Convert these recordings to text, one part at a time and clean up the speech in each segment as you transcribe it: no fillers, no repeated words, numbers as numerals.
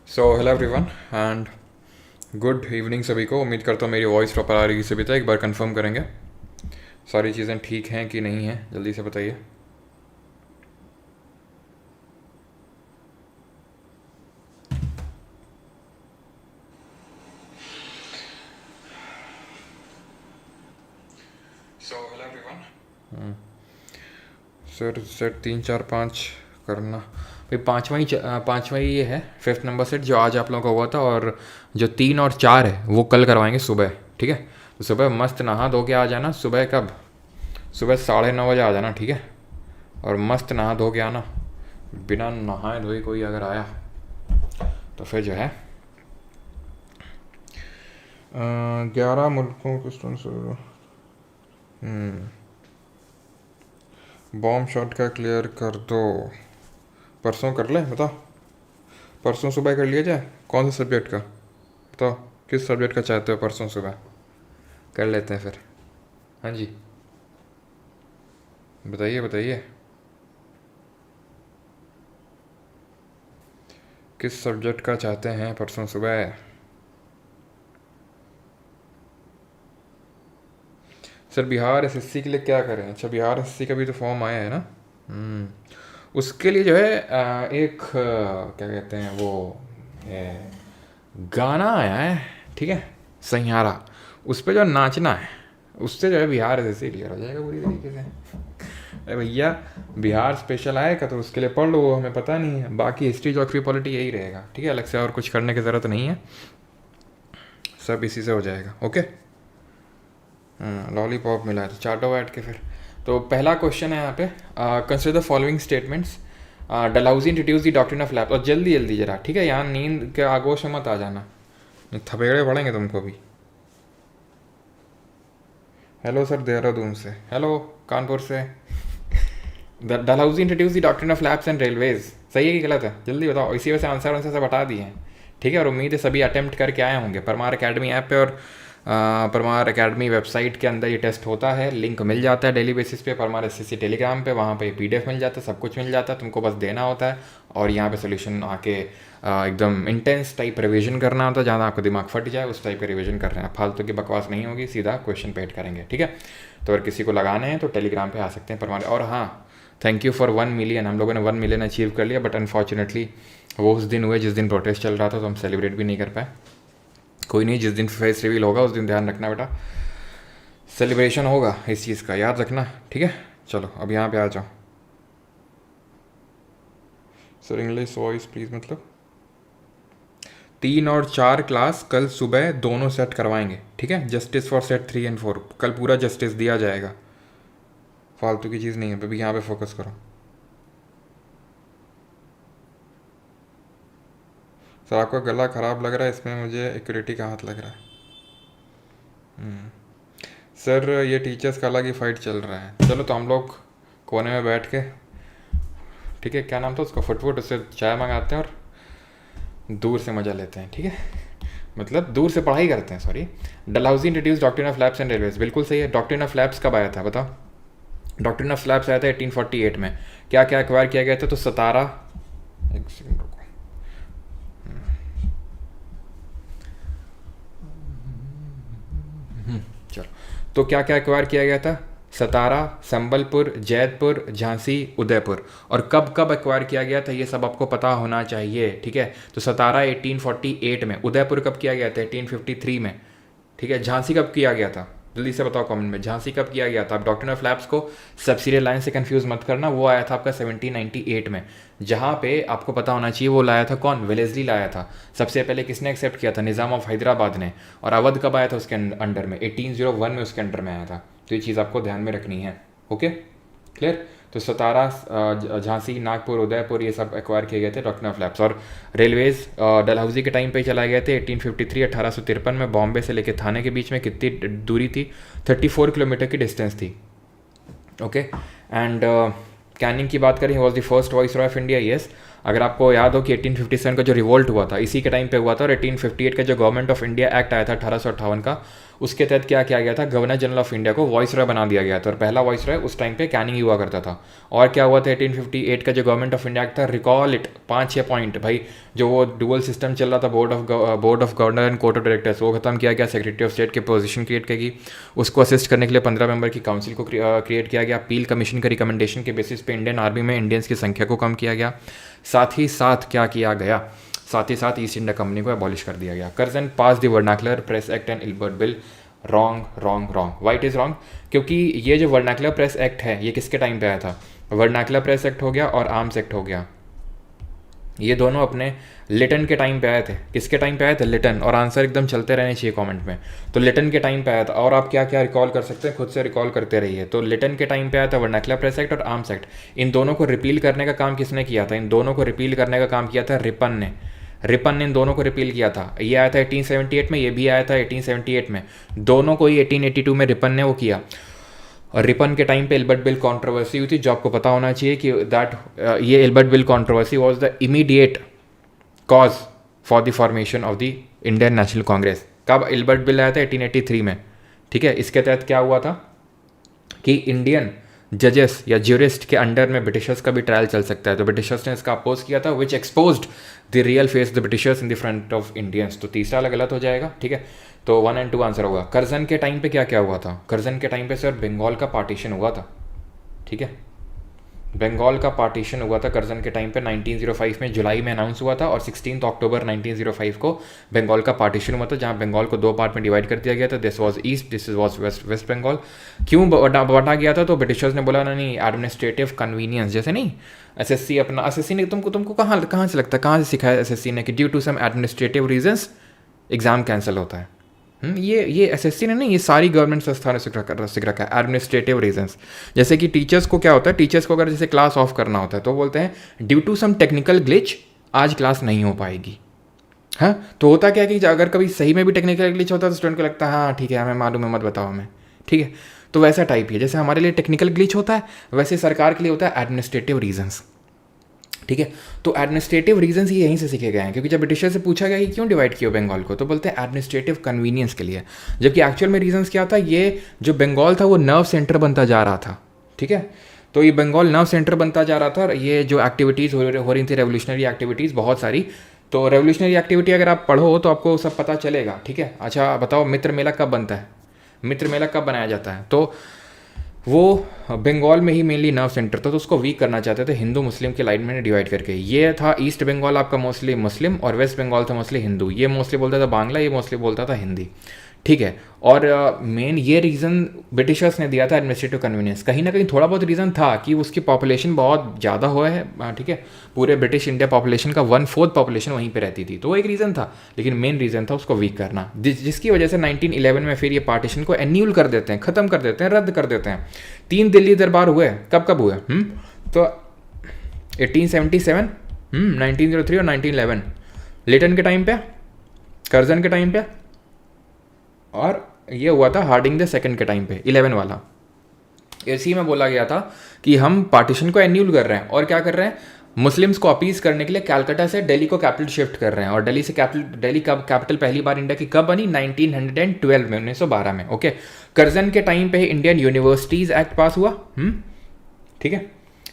So hello everyone and good evening सभी को। उम्मीद करता हूँ मेरी वॉइस प्रॉपर आ रही है सभी तक। एक बार कंफर्म करेंगे सारी चीज़ें ठीक हैं कि नहीं हैं, जल्दी से बताइए। So hello everyone. Sir set 3 4 5 करना भाई। पाँचवा ही ये है, फिफ्थ नंबर सेट जो आज आप लोगों का हुआ था। और जो 3 और 4 है वो कल करवाएंगे सुबह, ठीक है। तो सुबह मस्त नहा धो के आ जाना। सुबह कब? सुबह 9:30 बजे आ जाना, ठीक है। और मस्त नहा धो के आना। बिना नहाए धोए कोई अगर आया तो फिर जो है 11 मुल्कों के स्टूडेंट्स। बॉम्ब शॉट का क्लियर कर दो। परसों कर ले, बताओ। परसों सुबह कर लिया जाए। कौन से सब्जेक्ट का बताओ, किस सब्जेक्ट का चाहते हो? परसों सुबह कर लेते हैं फिर। हाँ जी, बताइए बताइए, किस सब्जेक्ट का चाहते हैं परसों सुबह? सर बिहार एसएससी के लिए क्या करें? अच्छा, बिहार एसएससी का भी तो फॉर्म आया है ना। उसके लिए जो है क्या कहते हैं वो, ए, गाना आया है, ठीक है, सैयारा। उस पर जो नाचना है, उससे जो है बिहार एसएससी क्लियर हो जाएगा पूरी तरीके से। अरे भैया, बिहार स्पेशल आएगा तो उसके लिए पढ़ लो, वो हमें पता नहीं है। बाकी हिस्ट्री ज्योग्राफी पॉलिटी यही रहेगा, ठीक है। अलग से और कुछ करने की ज़रूरत नहीं है, सब इसी से हो जाएगा। ओके। लॉलीपॉप मिला है तो चाटो बैठ के फिर। तो पहला क्वेश्चन है यहाँ पे, consider the following statements. Dalhousie introduce the doctrine of lapse. और जल्दी जल्दी जरा, ठीक है, यहाँ नींद के आगोश में मत आ जाना, नहीं थपेड़े पड़ेंगे तुमको भी। हेलो सर देहरादून से, हेलो कानपुर से। Dalhousie introduce the doctrine of lapse and railways. सही है कि गलत है? जल्दी बताओ। इसी वजह से आंसर सब बता दिए हैं, ठीक है। और उम्मीद है सभी अटेम्प्ट करके आए होंगे परमार अकेडमी ऐप पे। और परमार अकेडमी वेबसाइट के अंदर ये टेस्ट होता है, लिंक मिल जाता है डेली बेसिस पे। परमार एसएससी टेलीग्राम पे, वहाँ पे पीडीएफ मिल जाता है, सब कुछ मिल जाता है, तुमको बस देना होता है। और यहाँ पे सोल्यूशन आके एकदम इंटेंस टाइप रिवीजन करना होता है, जहाँ आपका दिमाग फट जाए उस टाइप का रिवीजन कर रहे हैं। फालतू की बकवास नहीं होगी, सीधा क्वेश्चन पेड करेंगे, ठीक है। तो अगर किसी को लगाने हैं तो टेलीग्राम पे आ सकते हैं परमार। और हाँ, थैंक यू फॉर 1 मिलियन। हम लोगों ने 1 मिलियन अचीव कर लिया, बट अनफॉर्चुनेटली वो उस दिन हुए जिस दिन प्रोटेस्ट चल रहा था, तो हम सेलिब्रेट भी नहीं कर पाए। कोई नहीं, जिस दिन फेस रिवील होगा उस दिन ध्यान रखना बेटा, सेलिब्रेशन होगा इस चीज़ का, याद रखना, ठीक है। चलो अब यहाँ पे आ जाओ। सर इंग्लिश वॉइस प्लीज़, मतलब 3 और 4 क्लास कल सुबह दोनों सेट करवाएंगे, ठीक है। जस्टिस फॉर सेट 3 और 4 कल पूरा जस्टिस दिया जाएगा, फालतू की चीज़ नहीं है। अभी यहाँ पे फोकस करो। सर आपका गला ख़राब लग रहा है, इसमें मुझे एक्यूरेटी का हाथ लग रहा है। सर ये टीचर्स का अलग ही फाइट चल रहा है। चलो तो हम लोग कोने में बैठ के, ठीक है, क्या नाम था उसका, फुटफुट, उससे चाय मंगाते हैं और दूर से मज़ा लेते हैं, ठीक है। मतलब दूर से पढ़ाई करते हैं, sorry. Dalhousie introduce doctrine of lapse and railways, बिल्कुल सही है। डॉक्ट्रिन ऑफ लैप्स कब आया था बताओ? डॉक्ट्रिन ऑफ लैप्स आया था 1848 में। क्या क्या एक्वायर किया गया था? तो 17, एक सेकंड रुको, चलो। तो क्या क्या एक्वायर किया गया था? सतारा, संबलपुर, जैतपुर, झांसी, उदयपुर। और कब कब एक्वायर किया गया था ये सब आपको पता होना चाहिए, ठीक है। तो सतारा 1848 में, उदयपुर कब किया गया था? 1853 में, ठीक है। झांसी कब किया गया था? जल्दी से बताओ कमेंट में, झांसी कब किया गया था? आप डॉक्ट्रिन ऑफ लैप्स को सब सीरियल लाइन से कंफ्यूज मत करना, वो आया था आपका 1798 में। जहाँ पे आपको पता होना चाहिए वो लाया था कौन? वेलेस्ली लाया था। सबसे पहले किसने एक्सेप्ट किया था? निज़ाम ऑफ हैदराबाद ने। और अवध कब आया था उसके अंडर में? 1801 में उसके अंडर में आया था। तो ये चीज़ आपको ध्यान में रखनी है, ओके, क्लियर। तो सतारा, झांसी, नागपुर, उदयपुर, ये सब एक्वायर किए गए थे डॉक्ट्रिन ऑफ लैप्स। और रेलवेज डलहौजी के टाइम पे चलाए गए थे 1853, 1853 में। बॉम्बे से लेके थाने के बीच में कितनी दूरी थी? 34 किलोमीटर की डिस्टेंस थी, ओके। एंड कैनिंग की बात करें, was the first voice Roy of India, yes. अगर आपको याद हो कि 1857 का जो रिवोल्ट हुआ था इसी के टाइम पे हुआ था। और 1858 का जो गवर्नमेंट ऑफ इंडिया एक्ट आया था 1858 का, उसके तहत क्या किया गया था, गवर्नर जनरल ऑफ इंडिया को वॉइस रॉय बना दिया गया था, और पहला वॉइस रॉय उस टाइम पे कैनिंग ही हुआ करता था। और क्या हुआ था, 1858 का जो गवर्नमेंट ऑफ इंडिया एक्ट था, रिकॉल इट, 5-6 पॉइंट भाई, जो वो डुअल सिस्टम चल रहा था, board of governor and court of directors, वो खत्म किया गया, सेक्रेटरी ऑफ स्टेट की पोजीशन क्रिएट की, उसको असिस्ट करने के लिए 15 मेंबर की काउंसिल को क्रिएट किया गया, अपील कमीशन के रिकमेंडेशन के बेसिस पे इंडियन आर्मी में इंडियंस की संख्या को कम किया गया, साथ ही साथ क्या किया गया, साथ ही साथ ईस्ट इंडिया कंपनी को एबॉलिश कर दिया गया। Curzon pass the vernacular press act and Ilbert bill. Wrong wrong wrong, white is wrong, क्योंकि ये जो वर्नाकुलर प्रेस एक्ट है ये किसके टाइम पे आया था, वर्नाकुलर प्रेस एक्ट हो गया और आर्म्स एक्ट हो गया, ये दोनों अपने लिटन के टाइम पे आए थे। किसके टाइम पे आए थे, लिटन, और आंसर एकदम चलते रहने चाहिए कमेंट में। तो लिटन के टाइम पे आया था, और आप क्या क्या रिकॉल कर सकते हैं खुद से रिकॉल करते रहिए। तो लिटन के टाइम पे आया था वर्नाकुलर प्रेस एक्ट और आर्म्स एक्ट। इन दोनों को रिपील करने का काम किसने किया था, इन दोनों को रिपील करने का काम किया था रिपन ने। रिपन ने इन दोनों को रिपील किया था। ये आया था 1878 में, ये भी आया था 1878 में, दोनों को ही 1882 में रिपन ने वो किया। और रिपन के टाइम पे एल्बर्ट बिल कंट्रोवर्सी हुई थी, जो आपको पता होना चाहिए कि ये Albert bill controversy was the immediate cause for the formation of the Indian national Congress. कब एल्बर्ट बिल आया था, 1883 में, ठीक है। इसके तहत क्या हुआ था कि इंडियन जजेस या ज्यूरिस्ट के अंडर में ब्रिटिशर्स का भी ट्रायल चल सकता है, तो ब्रिटिशर्स ने इसका अपोज किया था, which exposed the real face the Britishers in the front of Indians. तो तीसरा वाला गलत हो जाएगा, ठीक है। तो 1 और 2 आंसर होगा। कर्जन के टाइम पे क्या क्या हुआ था, कर्जन के टाइम पे सर बंगाल का पार्टीशन हुआ था, ठीक है। बंगाल का पार्टीशन हुआ था कर्जन के टाइम पे 1905 में, जुलाई में अनाउंस हुआ था, और 16 अक्टूबर 1905 को बंगाल का पार्टीशन हुआ था, जहां बंगाल को 2 पार्ट में डिवाइड कर दिया गया था। This was east, this was West Bengal. क्यों बांटा गया था, तो ब्रिटिशर्स ने बोला नहीं, एडमिनिस्ट्रेटिव कन्वीनियंस, जैसे नहीं एसएससी अपना, एसएससी ने तुमको कहाँ से लगता है, कहाँ से सिखाया एसएससी ने कि due to some administrative reasons exam cancel होता है। ये एसएससी ने नहीं, ये सारी गवर्नमेंट संस्था ने सीख रखा है, एडमिनिस्ट्रेटिव रीजंस। जैसे कि टीचर्स को क्या होता है, टीचर्स को अगर जैसे क्लास ऑफ करना होता है तो बोलते हैं due to some technical glitch आज क्लास नहीं हो पाएगी। हाँ, तो होता क्या है कि अगर कभी सही में भी टेक्निकल ग्लिच होता है तो स्टूडेंट को लगता है हाँ ठीक है हमें मालूम है, मत बताओ हमें, ठीक है। तो वैसा टाइप ही है, जैसे हमारे लिए टेक्निकल ग्लिच होता है वैसे सरकार के लिए होता है एडमिनिस्ट्रेटिव रीजंस, ठीक है। तो एडमिनिस्ट्रेटिव रीजंस ये यहीं से सीखे गए हैं, क्योंकि जब ब्रिटिशर से पूछा गया कि क्यों डिवाइड किया बंगाल को, तो बोलते हैं एडमिनिस्ट्रेटिव कन्वीनियंस के लिए, जबकि एक्चुअल में रीजंस क्या था, ये जो बंगाल था वो नर्व सेंटर बनता जा रहा था, ठीक है। तो ये बंगाल नर्व सेंटर बनता जा रहा था, और ये जो एक्टिविटीज़ हो रही थी, रेवोल्यूशनरी एक्टिविटीज़ बहुत सारी, तो रेवोल्यूशनरी एक्टिविटी अगर आप पढ़ो तो आपको सब पता चलेगा, ठीक है। अच्छा बताओ, मित्र मेला कब बनता है, मित्र मेला कब बनाया जाता है, तो वो बंगाल में ही मेनली नर्व सेंटर था, तो उसको वीक करना चाहते थे हिंदू मुस्लिम के लाइन में डिवाइड करके। ये था ईस्ट बंगाल आपका मोस्टली मुस्लिम, और वेस्ट बंगाल था मोस्टली हिंदू। ये मोस्टली बोलता था बांग्ला, ये मोस्टली बोलता था हिंदी, ठीक है। और मेन ये रीज़न ब्रिटिशर्स ने दिया था एडमिनिस्ट्रेटिव कन्वीनियंस। कहीं ना कहीं थोड़ा बहुत रीज़न था कि उसकी पॉपुलेशन बहुत ज़्यादा हुआ है, ठीक है। पूरे ब्रिटिश इंडिया पॉपुलेशन का 1/4 पॉपुलेशन वहीं पे रहती थी, तो वो एक रीज़न था, लेकिन मेन रीज़न था उसको वीक करना, जिसकी वजह से 1911 में फिर ये पार्टीशन को एन्यूल कर देते हैं, ख़त्म कर देते हैं, रद्द कर देते हैं। 3 दिल्ली दरबार हुए, कब कब हुए, तो 1877, 1903 और 1911, लिटन के टाइम पे, कर्जन के टाइम पे, और ये हुआ था हार्डिंग द सेकंड के टाइम पे 11 वाला। इसी में बोला गया था कि हम पार्टीशन को एन्यूल कर रहे हैं, और क्या कर रहे हैं, मुस्लिम्स को अपीज करने के लिए कलकत्ता से दिल्ली को कैपिटल शिफ्ट कर रहे हैं। और दिल्ली कब कैपिटल पहली बार इंडिया की कब बनी, 1912 में, 1912 में, ओके। कर्जन के टाइम पे इंडियन यूनिवर्सिटीज एक्ट पास हुआ, ठीक है,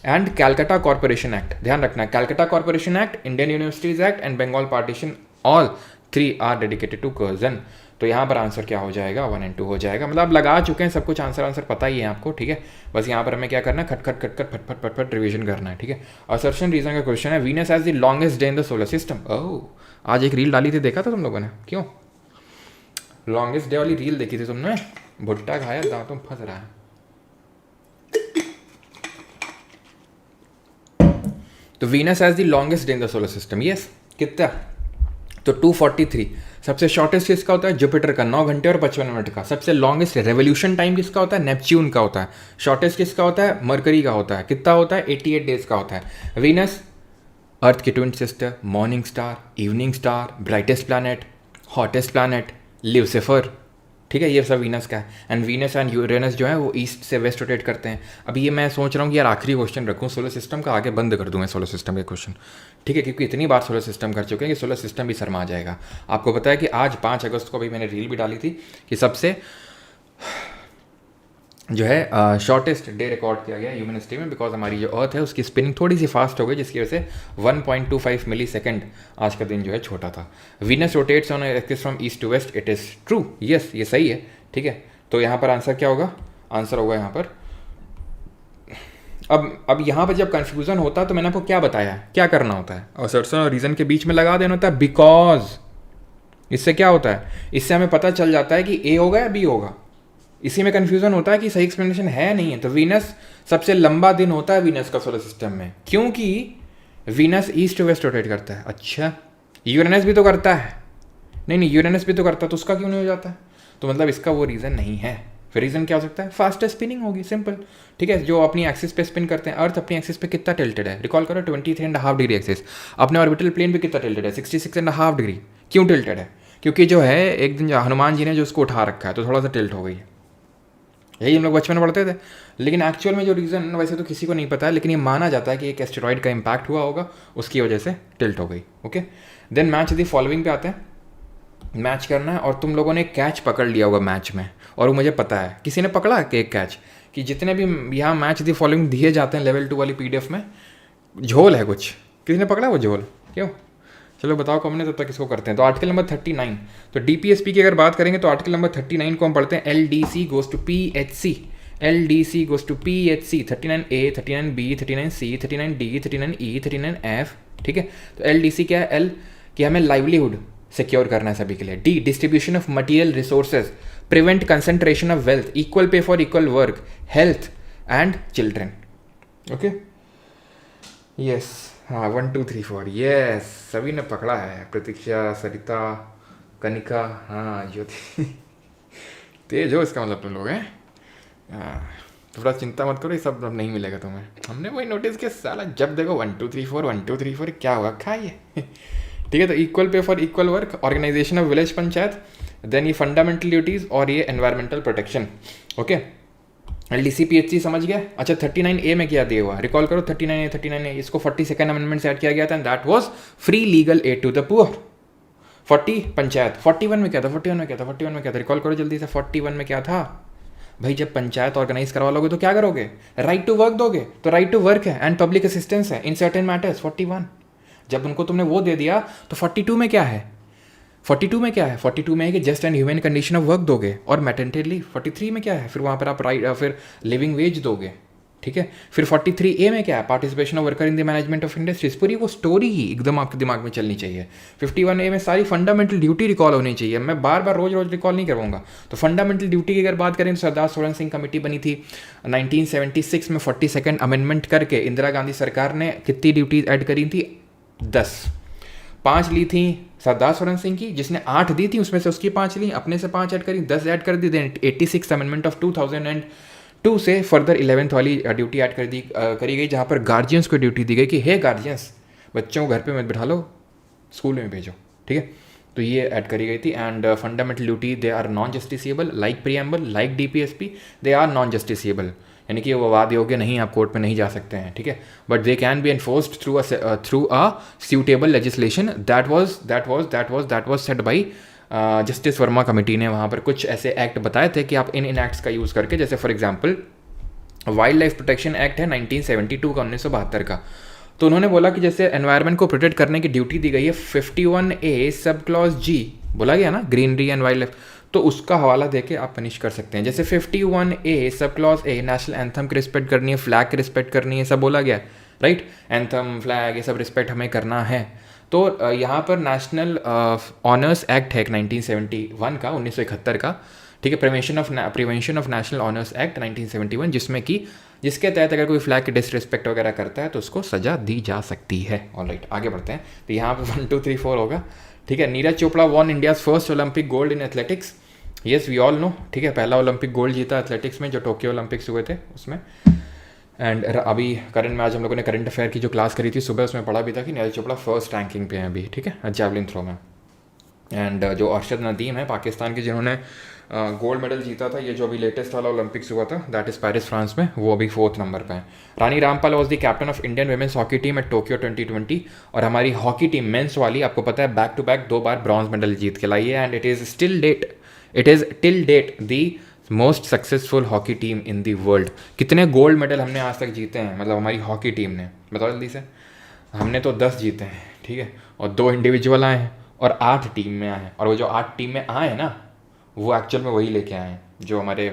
एंड कैलकाटा कॉर्पोरेशन एक्ट, ध्यान रखना, Calcutta corporation act, Indian universities act and Bengal partition, all 3 are dedicated to Curzon. तो यहाँ पर आंसर क्या हो जाएगा, 1 और 2 हो जाएगा। मतलब आप लगा चुके हैं सब कुछ, आंसर पता ही है आपको, ठीक है। बस यहाँ पर हमें क्या करना है, खट फट रिवीजन करना है, ठीक है। असर्शन रीजन का क्वेश्चन है, Venus as the longest day in the solar system. Oh, आज एक रील डाली थी, देखा था तुम लोगों ने, क्यों लॉन्गेस्ट डे वाली रील देखी थी तुमने, भुट्टा खाया दांतों फंस रहा है। तो Venus as the longest day in the solar system, yes, कितना, तो 243। सबसे शॉर्टेस्ट किसका होता है, जुपिटर का, 9 घंटे और 55 मिनट का। सबसे लॉन्गेस्ट रेवोल्यूशन टाइम किसका होता है, नेपच्यून का होता है। शॉर्टेस्ट किसका होता है, मरकरी का होता है, कितना होता है, 88 डेज का होता है। वीनस अर्थ की twin sister, morning star, evening star, brightest planet, hottest planet, Lucifer, ठीक है, ये सब वीनस का है। एंड वीनस एंड यूरेनस जो है वो ईस्ट से वेस्ट रोटेट करते हैं। अभी ये मैं सोच रहा हूँ कि यार आखिरी क्वेश्चन रखूँ सोलर सिस्टम का, आगे बंद कर दूँ मैं सोलर सिस्टम के क्वेश्चन, ठीक है, क्योंकि इतनी बार सोलर सिस्टम कर चुके हैं कि सोलर सिस्टम भी शर्मा जाएगा। आपको पता है कि आज 5 अगस्त को अभी मैंने रील भी डाली थी कि सबसे जो है शॉर्टेस्ट डे रिकॉर्ड किया गया ह्यूमन हिस्ट्री में, बिकॉज हमारी जो अर्थ है उसकी स्पिनिंग थोड़ी सी फास्ट हो गई, जिसकी वजह से 1.25 मिली सेकेंड आज का दिन जो है छोटा था। Venus rotates on axis from east to west, it is true, yes ये सही है, ठीक है। तो यहाँ पर आंसर क्या होगा, आंसर होगा यहाँ पर, अब यहाँ पर जब कन्फ्यूज़न होता है तो मैंने आपको क्या बताया क्या करना होता है, और सर्सन और रीज़न के बीच में लगा देना होता है बिकॉज। इससे क्या होता है, इससे हमें पता चल जाता है कि ए होगा या बी होगा। इसी में कन्फ्यूज़न होता है कि सही एक्सप्लेनेशन है नहीं है। तो वीनस सबसे लंबा दिन होता है वीनस का सोलर सिस्टम में, क्योंकि वीनस ईस्ट वेस्ट रोटेट करता है। अच्छा, यूरेनस भी तो करता है, नहीं यूरेनस भी तो करता है, तो उसका क्यों नहीं हो जाता है? तो मतलब इसका वो रीज़न नहीं है। फिर रीज़न क्या हो सकता है, फास्टर स्पिनिंग होगी, सिंपल, ठीक है। जो अपनी एक्सिस पे स्पिन करते हैं, अर्थ अपनी एक्सिस पे कितना टिल्टेड है, रिकॉल करो 23.5 डिग्री एक्सिस। अपने ऑर्बिटल प्लेन पे कितना टिल्टेड है, 66.5 डिग्री। क्यों टिल्टेड है? क्योंकि जो है एक दिन हनुमान जी ने जो उसको उठा रखा है तो थोड़ा सा टिल्ट हो गई है। यही हम लोग बचपन में पढ़ते थे, लेकिन एक्चुअल में जो रीज़न वैसे तो किसी को नहीं पता है, लेकिन ये माना जाता है कि एक एस्टेरॉइड का इम्पैक्ट हुआ होगा, उसकी वजह से टिल्ट हो गई। Okay, then match the following पे आते हैं। मैच करना है, और तुम लोगों ने कैच पकड़ लिया होगा मैच में, और वो मुझे पता है किसी ने पकड़ा कि एक कैच, कि जितने भी यहाँ मैच दी फॉलोइंग दिए जाते हैं लेवल 2 वाली PDF में, झोल है कुछ, किसी ने पकड़ा वो झोल? क्यों? चलो बताओ कौन ने, तब तक इसको करते हैं। तो आर्टिकल नंबर 39, तो DPSP की अगर बात करेंगे तो आर्टिकल नंबर 39 को हम पढ़ते हैं LDC goes to PHC, LDC goes to PHC, 39A, 39B, 39C, 39D, 39E, 39F, ठीक है। तो LDC क्या है? L कि हमें लाइवलीहुड सिक्योर करना है सभी के लिए। D distribution of material resources, prevent concentration of wealth, equal पे for equal work, health and children. Okay, yes, हाँ 1 2 3 4, यस सभी ने पकड़ा है। प्रतीक्षा, सरिता, कनिका, हाँ ज्योति तेज हो, इसका मतलब तुम लोग हैं। थोड़ा चिंता मत करो, ये सब अब नहीं मिलेगा तुम्हें। हमने वही नोटिस किया, साला जब देखो 1 2 3 4 1 2 3 4, क्या होगा खाइए ठीक है। तो इक्वल पे for equal work, organisation of village panchayat, then ये फंडामेंटल ड्यूटीज, और ये environmental protection. Okay, LDC PHC समझ गया। अच्छा, 39A में क्या दिया हुआ, रिकॉल करो 39A, इसको 42nd अमेंडमेंट से ऐड किया गया था, and that was free legal aid to the poor. 40 panchayat, 41 में क्या था, 41 में क्या था, 41 में क्या था, रिकॉल करो जल्दी से। 41 में क्या था भाई, जब पंचायत ऑर्गेनाइज करवा लोगे तो क्या करोगे, राइट टू वर्क दोगे, तो राइट टू वर्क है एंड पब्लिक असिस्टेंस है इन सर्टेन मैटर्स। 41 जब उनको तुमने वो दे दिया, तो 42 में क्या है, 42 में क्या है, 42 में है कि just and human condition of work दोगे, और मैटरनिटी लीव। 43 में क्या है, फिर वहाँ पर आप राइट फिर लिविंग वेज दोगे, ठीक है। फिर 43A में क्या है, participation of worker in the management of industries. पूरी वो स्टोरी ही एकदम आपके दिमाग में चलनी चाहिए। 51A में सारी फंडामेंटल ड्यूटी रिकॉल होनी चाहिए। मैं बार बार रोज रोज रिकॉल नहीं करवाऊंगा। तो फंडामेंटल ड्यूटी की अगर बात करें तो सरदार सोलन सिंह कमेटी बनी थी 1976 में, 42nd अमेंडमेंट करके इंदिरा गांधी सरकार ने कितनी ड्यूटीज ऐड करी थी, 10। 5 ली थी सरदार सोलन सिंह की, जिसने 8 दी थी, उसमें से उसकी 5 ली, अपने से 5 ऐड करी, 10 ऐड कर दी। देन 86 अमेंडमेंट ऑफ 2002 से फर्दर 11th वाली ड्यूटी ऐड करी गई, जहाँ पर गार्जियंस को ड्यूटी दी गई कि हे गार्जियंस, बच्चों को घर पे मत बिठा लो, स्कूल में भेजो, ठीक है। तो ये ऐड करी गई थी। And fundamental duty they are non justiciable, like preamble, like DPSP, they are non justiciable, यानी कि वो वाद योग्य नहीं, आप कोर्ट में नहीं जा सकते हैं, ठीक है। But they can be enforced through a suitable legislation. That was set by justice Verma committee ने। वहाँ पर कुछ ऐसे एक्ट बताए थे कि आप इन एक्ट्स का यूज़ करके, जैसे for example wild life protection act है 1972 का, 1972 का। तो उन्होंने बोला कि जैसे एनवायरनमेंट को प्रोटेक्ट करने की ड्यूटी दी गई है 51A सब क्लॉज G, बोला गया ना, ग्रीनरी एंड वाइल्ड लाइफ, तो उसका हवाला देके आप पनिश कर सकते हैं। जैसे 51A sub clause A, national anthem की रिस्पेक्ट करनी है, फ्लैग की रिस्पेक्ट करनी है, सब बोला गया, राइट। एंथम, फ्लैग, ये सब रिस्पेक्ट हमें करना है। तो यहाँ पर नेशनल ऑनर्स एक्ट है 1971 का, 1971 का, ठीक है। Prevention of national honours act 1971, जिसमें कि जिसके तहत अगर कोई फ्लैग की डिसरिस्पेक्ट वगैरह करता है तो उसको सजा दी जा सकती है। ऑलराइट, आगे बढ़ते हैं। तो यहाँ पे 1 2 3 4 होगा, ठीक है। Neeraj Chopra won India's first Olympic gold in athletics, yes we all know, ठीक है। पहला ओलंपिक गोल्ड जीता एथलेटिक्स में, जो टोक्यो ओलंपिक्स हुए थे उसमें। एंड अभी करंट में आज हम लोगों ने करंट अफेयर की जो क्लास करी थी सुबह, उसमें पढ़ा भी था कि नीरज चोपड़ा फर्स्ट रैंकिंग पे हैं अभी, ठीक है, जैवलिन थ्रो में। एंड जो अरशद नदीम है पाकिस्तान के, जिन्होंने गोल्ड मेडल जीता था, ये जो अभी लेटेस्ट वाला ओलंपिक्स हुआ था, दैट इज़ पेरिस फ्रांस में, वो अभी 4th नंबर पे है। Rani Rampal was the captain of Indian women's hockey team at Tokyo 2020, और हमारी हॉकी टीम मेंस वाली आपको पता है बैक टू बैक 2 बार ब्रॉन्ज मेडल जीत के लाई है, and it is till date the most successful hockey team in the world. कितने गोल्ड मेडल हमने आज तक जीते हैं, मतलब हमारी हॉकी टीम ने, बताओ जल्दी से। हमने तो 10 जीते हैं, ठीक है, और 2 इंडिविजुअल आए हैं और 8 टीम में आए हैं, और वो जो 8 टीम में आए हैं ना, वो एक्चुअल में वही लेके आए हैं जो हमारे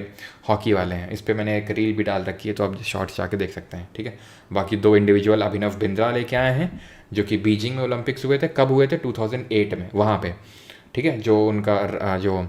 हॉकी वाले हैं। इस पर मैंने एक रील भी डाल रखी है, तो आप शॉर्ट्स जाके देख सकते हैं, ठीक है। बाकी 2 इंडिविजुअल अभिनव बिंद्रा लेके आए हैं, जो कि बीजिंग में ओलंपिक्स हुए थे। कब हुए थे? 2008 में, वहाँ पे, ठीक है, जो उनका जो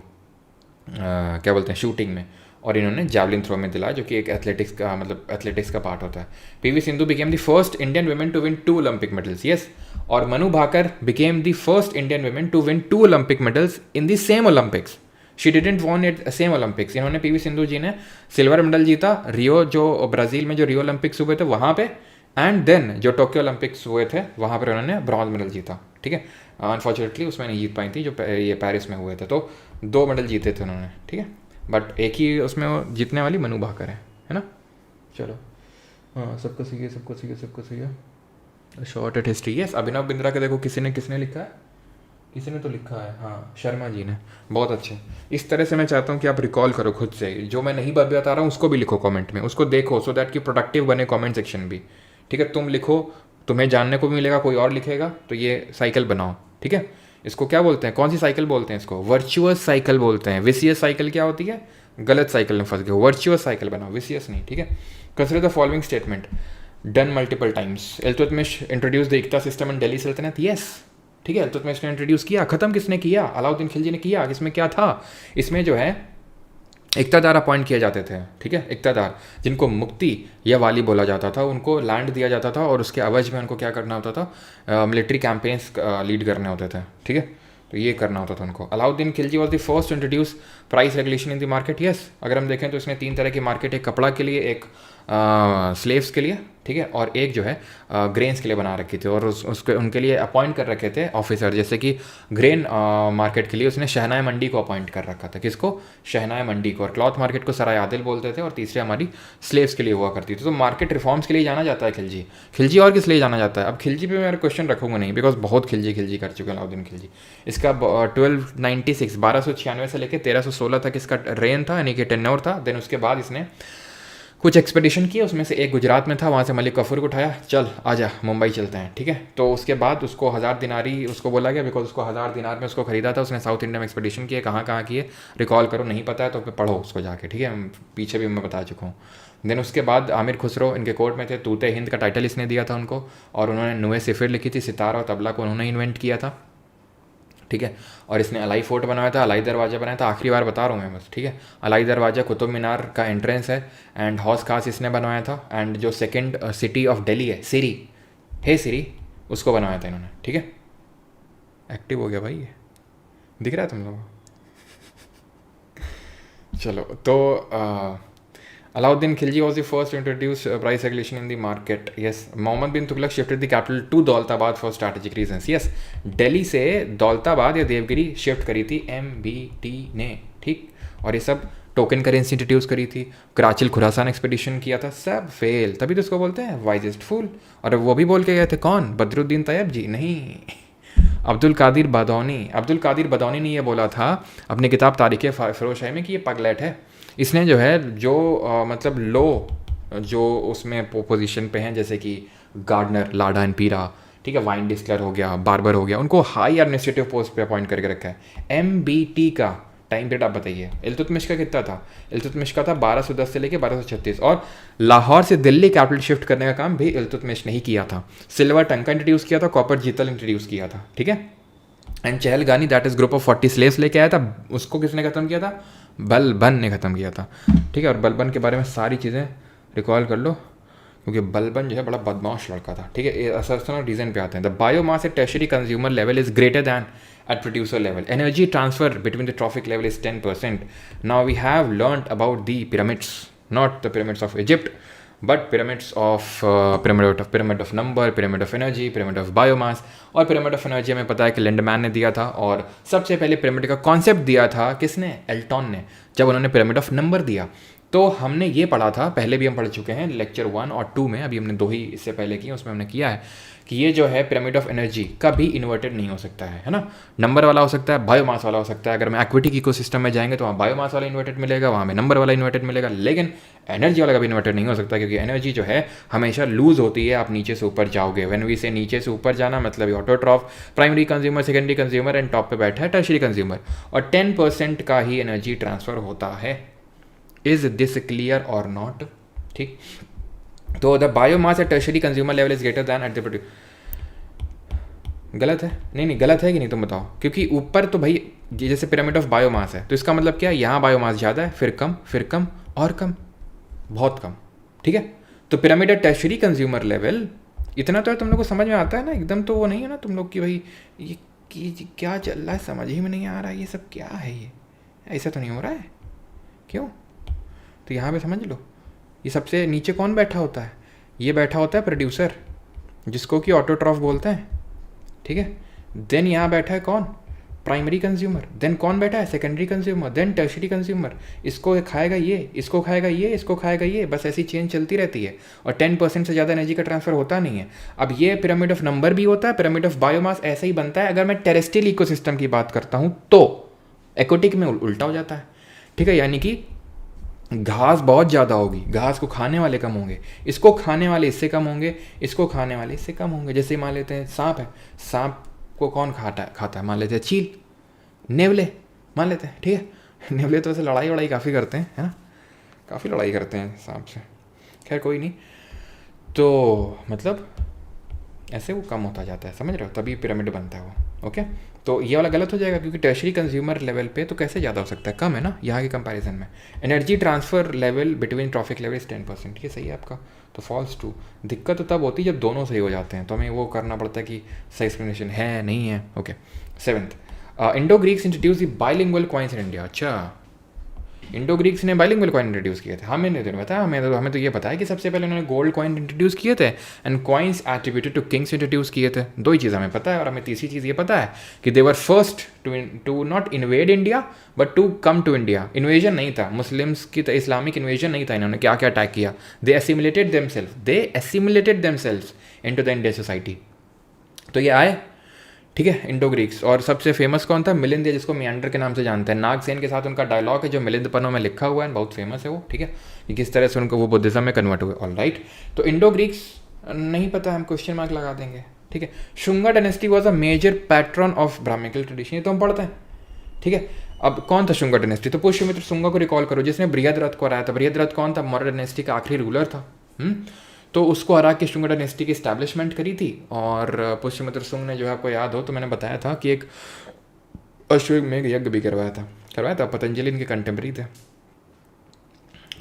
क्या बोलते हैं, शूटिंग में, और इन्होंने जैवलिन थ्रो में दिलाया, जो कि एक एथलेटिक्स का, मतलब एथलेटिक्स का पार्ट होता है। PV Sindhu became the first Indian women to win 2 Olympic medals, yes. और Manu Bhaker became the first Indian women to win 2 Olympic medals in the same Olympics. She didn't won at same Olympics. इन्होंने PV Sindhu ji ने silver medal जीता रियो, जो Brazil में जो Rio Olympics हुए थे वहाँ पे, एंड देन जो टोक्यो ओलंपिक्स हुए थे वहाँ पर उन्होंने ब्रॉन्ज मेडल जीता, ठीक है। अनफॉर्चुनेटली उसमें नहीं जीत पाई थी, जो ये पेरिस में हुए थे, तो 2 मेडल जीते थे उन्होंने, ठीक है। बट एक ही उसमें वो जीतने वाली मनु भाकर है ना। चलो, हाँ, सबको सही है। Shot at history, yes. Abhinav Bindra के देखो किसने लिखा है, किसी ने तो लिखा है, हाँ, शर्मा जी ने, बहुत अच्छे। इस तरह से मैं चाहता हूँ कि आप रिकॉल करो खुद से, जो मैं नहीं बता रहा हूँ उसको भी लिखो कमेंट में, उसको देखो, सो दैट कि प्रोडक्टिव बने कमेंट सेक्शन भी, ठीक है। तुम लिखो, तुम्हें जानने को भी मिलेगा, कोई और लिखेगा, तो ये साइकिल बनाओ, ठीक है। इसको क्या बोलते हैं, कौन सी साइकिल बोलते हैं इसको? वर्चुअस साइकिल बोलते हैं। विसियस साइकिल क्या होती है? गलत साइकिल में फंस गए। वर्चुअस साइकिल बनाओ, विसियस नहीं, ठीक है। Consider the following statement done multiple times. Iltutmish introduce the iqta system in Delhi Sultanate, yes, ठीक है। इल्तुतमिश ने इंट्रोड्यूस किया। ख़त्म किसने किया? अलाउद्दीन खिलजी ने किया। इसमें क्या था? इसमें जो है इक्तादार अपॉइंट किए जाते थे, ठीक है। इक्तादार जिनको मुक्ति या वाली बोला जाता था, उनको लैंड दिया जाता था, और उसके अवज में उनको क्या करना होता था? मिलिट्री कैंपेन्स लीड करने होते थे, ठीक है। तो ये करना होता था उनको। Alauddin Khilji was the first to introduce price regulation in the market, yes. अगर हम देखें तो इसने 3 तरह की मार्केट, एक कपड़ा के लिए, एक स्लेव्स के लिए, ठीक है, और एक जो है ग्रेन्स के लिए बना रखी थी, और उसके उनके लिए अपॉइंट कर रखे थे ऑफिसर। जैसे कि ग्रेन मार्केट के लिए उसने शहनाई मंडी को अपॉइंट कर रखा था। किसको? शहनाई मंडी को। और क्लॉथ मार्केट को सराय आदिल बोलते थे, और तीसरे हमारी स्लेव्स के लिए हुआ करती थी। तो मार्केट रिफॉर्म्स के लिए जाना जाता है खिलजी और किस लिए जाना जाता है? अब खिलजी पे मैं क्वेश्चन रखूंगा नहीं, बिकॉज बहुत खिलजी कर चुके हैं अलाउद्दीन खिलजी। इसका 1296 से लेकर 1316 तक इसका रेन था, यानी कि टेन्योर था। देन उसके बाद इसने कुछ एक्सपेडिशन किए, उसमें से एक गुजरात में था, वहाँ से मलिक कफूर को उठाया, चल आजा मुंबई चलते हैं, ठीक है। तो उसके बाद उसको 1000 दिनारी उसको बोला गया, बिकॉज उसको 1000 दिनार में उसको खरीदा था। उसने साउथ इंडिया में एक्सपेडिशन किए, कहाँ किए रिकॉल करो, नहीं पता है तो पढ़ो उसको जाके, ठीक है, पीछे भी मैं बता चुका हूँ। देन उसके बाद आमिर खुसरो इनके कोर्ट में थे, तूते हिंद का टाइटल इसने दिया था उनको, और उन्होंने नुए सिफिर लिखी थी, सितार और तबला को उन्होंने इन्वेंट किया था, ठीक है। और इसने अलाई फोर्ट बनाया था, अलाई दरवाज़ा बनाया था, आखिरी बार बता रहा हूँ मैं बस, ठीक है। अलाई दरवाज़ा कुतुब मीनार का एंट्रेंस है, एंड हौस खास इसने बनवाया था। एंड जो सेकंड सिटी ऑफ दिल्ली है, सिरी, उसको बनवाया था इन्होंने, ठीक है। एक्टिव हो गया भाई, ये दिख रहा है तुम लोगों को? चलो, तो Alauddin Khilji was the first to introduce price regulation in the market. Yes, Mohammed bin Tughlaq shifted the capital to Daulatabad for strategic reasons. Yes, Delhi से दौलताबाद या देवगिरी शिफ्ट करी थी MBT ने, ठीक। और ये सब टोकन करेंसी इंट्रोड्यूस करी थी, कराचिल खुरासान एक्सपेडिशन किया था, सब फेल। तभी तो उसको बोलते हैं वाइजेस्ट फूल। और वो भी बोल के गए थे, कौन? बदरुद्दीन तैयब जी? नहीं, अब्दुल कादिर बदौनी ने ये बोला था अपनी किताब तारीख़ फ़िरोज़शाही में कि ये पगलेट है। इसने जो है मतलब लो जो उसमें पोजीशन पे हैं, जैसे कि गार्डनर, लाडा एंड पीरा, ठीक है, वाइन डिस्लर हो गया, बार्बर हो गया, उनको हाई एडमिनिस्ट्रेटिव पोस्ट पे अपॉइंट करके रखा है। MBT का टाइम पीरियड आप बताइए। इल्तुतमिश का कितना था? इल्तुतमिश का था 1210 से लेकर 1236, और लाहौर से दिल्ली कैपिटल शिफ्ट करने का काम भी इल्तुतमिश ने ही किया था। सिल्वर टंका इंट्रोड्यूस किया था, कॉपर जीतल इंट्रोड्यूस किया था, ठीक है। And Chahalgani, that is group of 40 slaves लेके आया था, उसको किसने ख़त्म किया था? बलबन ने ख़त्म किया था, ठीक है। और बलबन के बारे में सारी चीज़ें रिकॉल कर लो, क्योंकि बलबन जो है बड़ा बदमाश लड़का था, ठीक है। असर रीज़न पे आते हैं। The biomass at tertiary consumer level is greater than at producer level. Energy transfer between the trophic level is 10%. Now we have learned about the pyramids, not the pyramids of Egypt, but pyramid of number, pyramid of energy, pyramid of biomass और pyramid of energy हमें पता है कि Lindeman ने दिया था, और सबसे पहले पिरामिड का कॉन्सेप्ट दिया था किसने? एल्टॉन ने, जब उन्होंने पिरामिड ऑफ नंबर दिया। तो हमने ये पढ़ा था, पहले भी हम पढ़ चुके हैं लेक्चर 1 और 2 में, अभी हमने 2 ही इससे पहले किए, उसमें हमने किया है कि ये जो है पिरामिड ऑफ एनर्जी कभी इन्वर्टेड नहीं हो सकता है ना। नंबर वाला हो सकता है, बायोमास वाला हो सकता है। अगर मैं एक्विटी की इकोसिस्टम में जाएंगे तो वहाँ बायोमास वाला इन्वर्टेड मिलेगा, वहाँ में नंबर वाला इन्वर्टेड मिलेगा, लेकिन एनर्जी वाला कभी इन्वर्टेड नहीं हो सकता, क्योंकि एनर्जी जो है हमेशा लूज होती है, आप नीचे से ऊपर जाओगे। व्हेन वी से नीचे से ऊपर जाना मतलब autotroph, primary consumer, secondary consumer and top पे बैठा है टर्शियरी कंज्यूमर, और 10% का ही एनर्जी ट्रांसफर होता है। इज दिस क्लियर और नॉट? ठीक, तो the biomass at tertiary consumer level is greater than at the, गलत है? नहीं, गलत है कि नहीं, तुम बताओ। क्योंकि ऊपर तो भाई जैसे पिरामिड ऑफ बायोमास है, तो इसका मतलब क्या है? यहाँ बायोमास ज़्यादा है, फिर कम और कम, बहुत कम। ठीक है, तो pyramid at tertiary consumer level, इतना तो तुम लोग को समझ में आता है ना, एकदम तो वो नहीं है ना तुम लोग की भाई ये क्या चल रहा है, समझ ही में नहीं आ रहा है, ये सब क्या है, ये ऐसा तो नहीं हो रहा है, क्यों? तो यहाँ पे समझ लो, ये सबसे नीचे कौन बैठा होता है? ये बैठा होता है प्रोड्यूसर, जिसको कि ऑटोट्रॉफ बोलते हैं। ठीक है, देन यहाँ बैठा है कौन? Primary consumer. देन कौन बैठा है? Secondary consumer. Then tertiary consumer. इसको खाएगा ये, इसको खाएगा ये, इसको खाएगा ये, बस ऐसी चेन चलती रहती है, और 10% से ज़्यादा एनर्जी का ट्रांसफर होता नहीं है। अब ये पिरामिड ऑफ नंबर भी होता है, पिरामिड ऑफ बायोमास ऐसे ही बनता है। अगर मैं टेरेस्ट्रियल इकोसिस्टम की बात करता हूँ तो एक्वाटिक में उल्टा हो जाता है। ठीक है, यानी कि घास बहुत ज़्यादा होगी, घास को खाने वाले कम होंगे, इसको खाने वाले इससे कम होंगे, इसको खाने वाले इससे कम होंगे। जैसे मान लेते हैं सांप है, सांप को कौन खाता है? मान लेते हैं चील, नेवले मान लेते हैं। ठीक है, नेवले तो वैसे लड़ाई काफ़ी करते हैं, है ना, काफ़ी लड़ाई करते हैं सांप से, खैर कोई नहीं। तो मतलब ऐसे वो कम होता जाता है, समझ रहे हो, तभी पिरामिड बनता है वो। ओके, तो ये वाला गलत हो जाएगा, क्योंकि टर्शियरी कंज्यूमर लेवल पे तो कैसे ज़्यादा हो सकता है? कम है ना यहाँ के कंपैरिजन में। Energy transfer level between trophic level is 10%, ये सही है आपका, तो फॉल्स ट्रू। दिक्कत तो तब होती है जब दोनों सही हो जाते हैं, तो हमें वो करना पड़ता है कि सही एक्सप्लेनेशन है नहीं है। Okay, 7th, Indo Greeks introduce the bilingual coins in India. अच्छा, इंडो ग्रीक्स ने बाइलिंगुअल कॉइन इंट्रोड्यूस किए थे, हमें नहीं पता, हमें तो ये पता है कि सबसे पहले उन्होंने गोल्ड कॉइन इंट्रोड्यूस किए थे, and coins attributed to kings introduce किए थे। 2 ही चीज़ हमें पता है, और हमें तीसरी चीज़ ये पता है कि they were first to not invade India but to come to India. Invasion नहीं था मुस्लिम्स की, तो इस्लामिक इन्वेजन नहीं था। इन्होंने क्या क्या अटैक किया? They assimilated themselves into the Indian society. तो ये आए, ठीक है, इंडो ग्रीक्स। और सबसे फेमस कौन था? मिलिंद, जिसको मियांडर के नाम से जानते हैं। नागसेन के साथ उनका डायलॉग है जो मिलिंद पन्नों में लिखा हुआ है, बहुत फेमस है वो। ठीक है, कि किस तरह से उनको वो बुद्धिज्म में कन्वर्ट हुए। ऑल राइट, तो इंडो ग्रीक्स नहीं पता, हम क्वेश्चन मार्क लगा देंगे। ठीक है, Shunga dynasty was a major patron of Brahmanical tradition, ये तो हम पढ़ते हैं। ठीक है, अब कौन था शुंगा डायनेस्टी? तो पुष्यमित्र शुंगा को रिकॉल करो, जिसने बृहद्रथ को हराया था। बृहद्रथ कौन था? मौर्य डायनेस्टी का आखिरी रूलर था। तो उसको हरा के शुंगा डायनेस्टी की स्टैब्लिशमेंट करी थी। और पुष्यमित्र शुंग ने, जो आपको याद हो तो मैंने बताया था कि एक अश्वमेध यज्ञ भी करवाया था। पतंजलि इनके कंटेम्प्रेरी थे।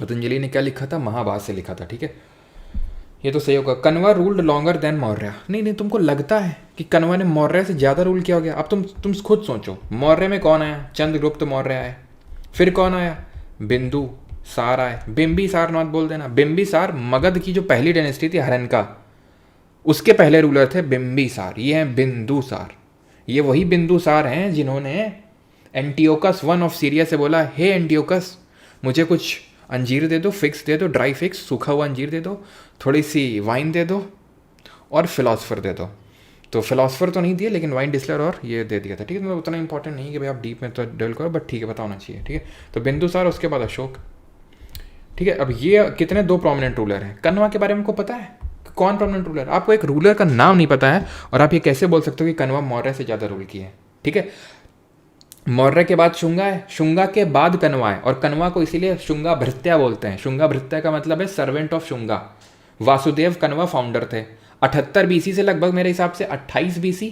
पतंजलि ने क्या लिखा था? महाभाष्य लिखा था। ठीक है, ये तो सही होगा। Kanva ruled longer than Maurya. नहीं, तुमको लगता है कि कण्वा ने मौर्य से ज़्यादा रूल किया हो गया? अब तुम खुद सोचो, मौर्य में कौन आया? चंद्रगुप्त मौर्य आए, फिर कौन आया? बिंदु सार आए। बिंबिसार नॉट बोल देना, बिंबिसार मगध की जो पहली डायनेस्टी थी हरन का, उसके पहले रूलर थे बिंबिसार। ये हैं बिंदुसार, ये वही बिंदुसार हैं जिन्होंने एंटियोकस 1 ऑफ सीरिया से बोला, हे एंटियोकस, मुझे कुछ अंजीर दे दो, फिक्स दे दो, ड्राई फिक्स, सूखा हुआ अंजीर दे दो, थोड़ी सी वाइन दे दो, और फिलोसफर दे दो। तो फिलोसफर तो नहीं दिए, लेकिन वाइन डिस्लर और ये दे दिया था। ठीक है, तो उतना इंपॉर्टेंट नहीं कि भाई आप डीप में तो डील करो, बट ठीक है, पता होना चाहिए। ठीक है, तो बिंदुसार, उसके बाद अशोक। ठीक है, अब ये कितने 2 प्रोमिनेंट रूलर हैं। कण्वा के बारे में आपको पता है कौन प्रोमिनेंट रूलर? आपको एक रूलर का नाम नहीं पता है, और आप ये कैसे बोल सकते हो कि कण्वा मौर्य से ज़्यादा रूल किए? ठीक है, मौर्य के बाद शुंगा है, शुंगा के बाद कण्वा है, और कण्वा को इसीलिए शुंगा भृत्या बोलते हैं। शुंगा भृत्या का मतलब है servant of Shunga. Vasudev Kanva founder थे। 78 BC से लगभग मेरे हिसाब से 28 BC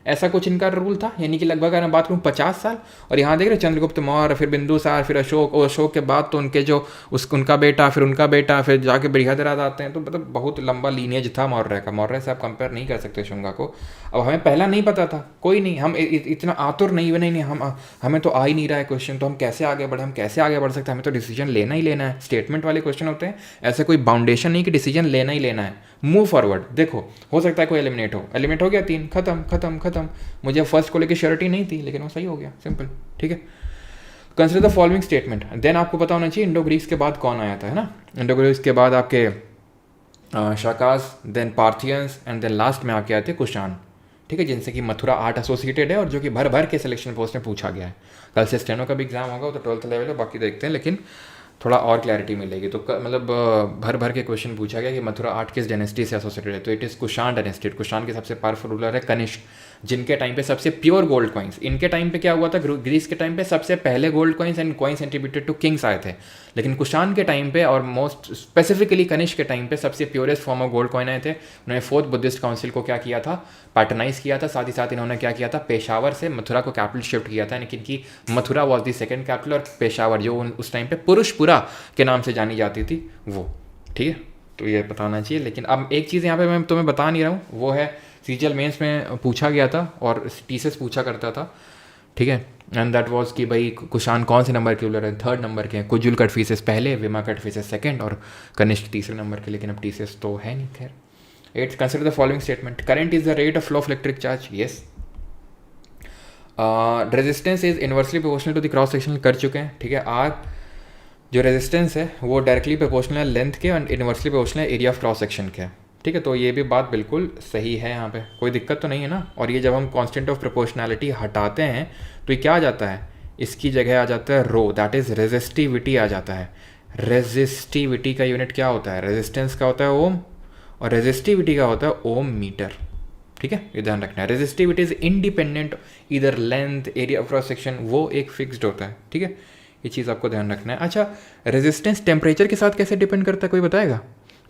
ऐसा कुछ इनका रूल था, यानी कि लगभग अगर मैं बात करूँ 50 साल। और यहाँ देख रहे चंद्रगुप्त मौर्य, फिर बिंदुसार, फिर अशोक, और अशोक के बाद तो उनके जो उनका बेटा, फिर उनका बेटा, फिर जाके बृहद्रथ आते हैं। तो मतलब बहुत लंबा लीनियज था मौर्य का। मौर्य से आप कंपेयर नहीं कर सकते शुंगा को। अब हमें पहला नहीं पता था, कोई नहीं, हम इतना आतुर नहीं बने, नहीं हमें तो आ ही नहीं रहा है क्वेश्चन, तो हम कैसे आगे बढ़े, हम कैसे आगे बढ़ सकते हैं, हमें तो डिसीजन लेना ही लेना है। स्टेटमेंट वाले क्वेश्चन होते हैं, ऐसे कोई बाउंडेशन नहीं कि डिसीजन लेना ही लेना है। मूव फॉरवर्ड, देखो हो सकता है कोई एलिमिनेट हो गया 3, खत्म खत्म खत्म। मुझे फर्स्ट को लेकर श्योरिटी नहीं थी, लेकिन वो सही हो गया, सिंपल, ठीक है। Consider the following statement, then आपको पता होना चाहिए इंडो ग्रीक्स के बाद कौन आया था, है ना। इंडो ग्रीक्स के बाद आपके Shakas, then Parthians, and then last में आपके आए थे कुषाण, ठीक है, जिनसे कि मथुरा 8 एसोसिएटेड है और जो कि भर भर के सिलेक्शन पोस्ट में पूछा गया है। कल से स्टेनो का भी एग्जाम होगा, तो 12th लेवल है, बाकी देखते हैं, लेकिन थोड़ा और क्लैरिटी मिलेगी। तो मतलब भर भर के क्वेश्चन पूछा गया कि मथुरा 8 किस डायनेस्टी से एसोसिएटेड है, तो it is Kushan dynasty. Kushan के सबसे पावरफुल रूलर है कनिष्क, जिनके टाइम पे सबसे प्योर गोल्ड कॉइन्स, इनके टाइम पे क्या हुआ था, ग्रीस के टाइम पे सबसे पहले gold coins and coins attributed to kings आए थे। लेकिन कुषाण के टाइम पे और मोस्ट स्पेसिफिकली कनिष्क के टाइम पे सबसे purest form of gold coin आए थे। उन्होंने 4th बुद्धिस्ट काउंसिल को क्या किया था, पैटर्नाइज किया था। साथ ही साथ इन्होंने क्या किया था, पेशावर से मथुरा को कैपिटल शिफ्ट किया था, लेकिन कि Mathura was the second capital, और पेशावर जो उस टाइम पे पुरुषपुरा के नाम से जानी जाती थी वो, ठीक है। तो ये बताना चाहिए। लेकिन अब एक चीज़ यहाँ पे मैं तुम्हें बता नहीं रहा हूँ, वो है सीजीएल मेंस में पूछा गया था और टीसीएस पूछा करता था, ठीक है। एंड दैट वाज कि भाई कुषाण कौन से नंबर के रूलर है, 3rd नंबर के हैं, कुजुल कटफीसेस पहले, विमा कटफीसेस सेकंड, और कनिष्क 3रे नंबर के। लेकिन अब टीसीएस तो है नहीं, खैर। 8th, consider the following statement, current is the rate of flow of electric charge, yes. Resistance is inversely proportional to the cross sectional, कर चुके हैं, ठीक है। आर जो रेजिस्टेंस है वो डायरेक्टली प्रोपोर्शनल है लेंथ के और इनवर्सली प्रोपोर्शनल है एरिया ऑफ क्रॉस सेक्शन के, ठीक है। तो ये भी बात बिल्कुल सही है, यहाँ पे कोई दिक्कत तो नहीं है ना। और ये जब हम कांस्टेंट ऑफ प्रोपोर्शनैलिटी हटाते हैं तो ये क्या आ जाता है, इसकी जगह आ जाता है रो, दैट इज रेजिस्टिविटी आ जाता है। रेजिस्टिविटी का यूनिट क्या होता है, रेजिस्टेंस का होता है ओम, और रेजिस्टिविटी का होता है ओम मीटर, ठीक है। ये ध्यान रखना है, रेजिस्टिविटी इज इंडिपेंडेंट इधर length area of cross section, वो एक फिक्स्ड होता है, ठीक है। ये चीज़ आपको ध्यान रखना है। अच्छा, रेजिस्टेंस टेम्परेचर के साथ कैसे डिपेंड करता है, कोई बताएगा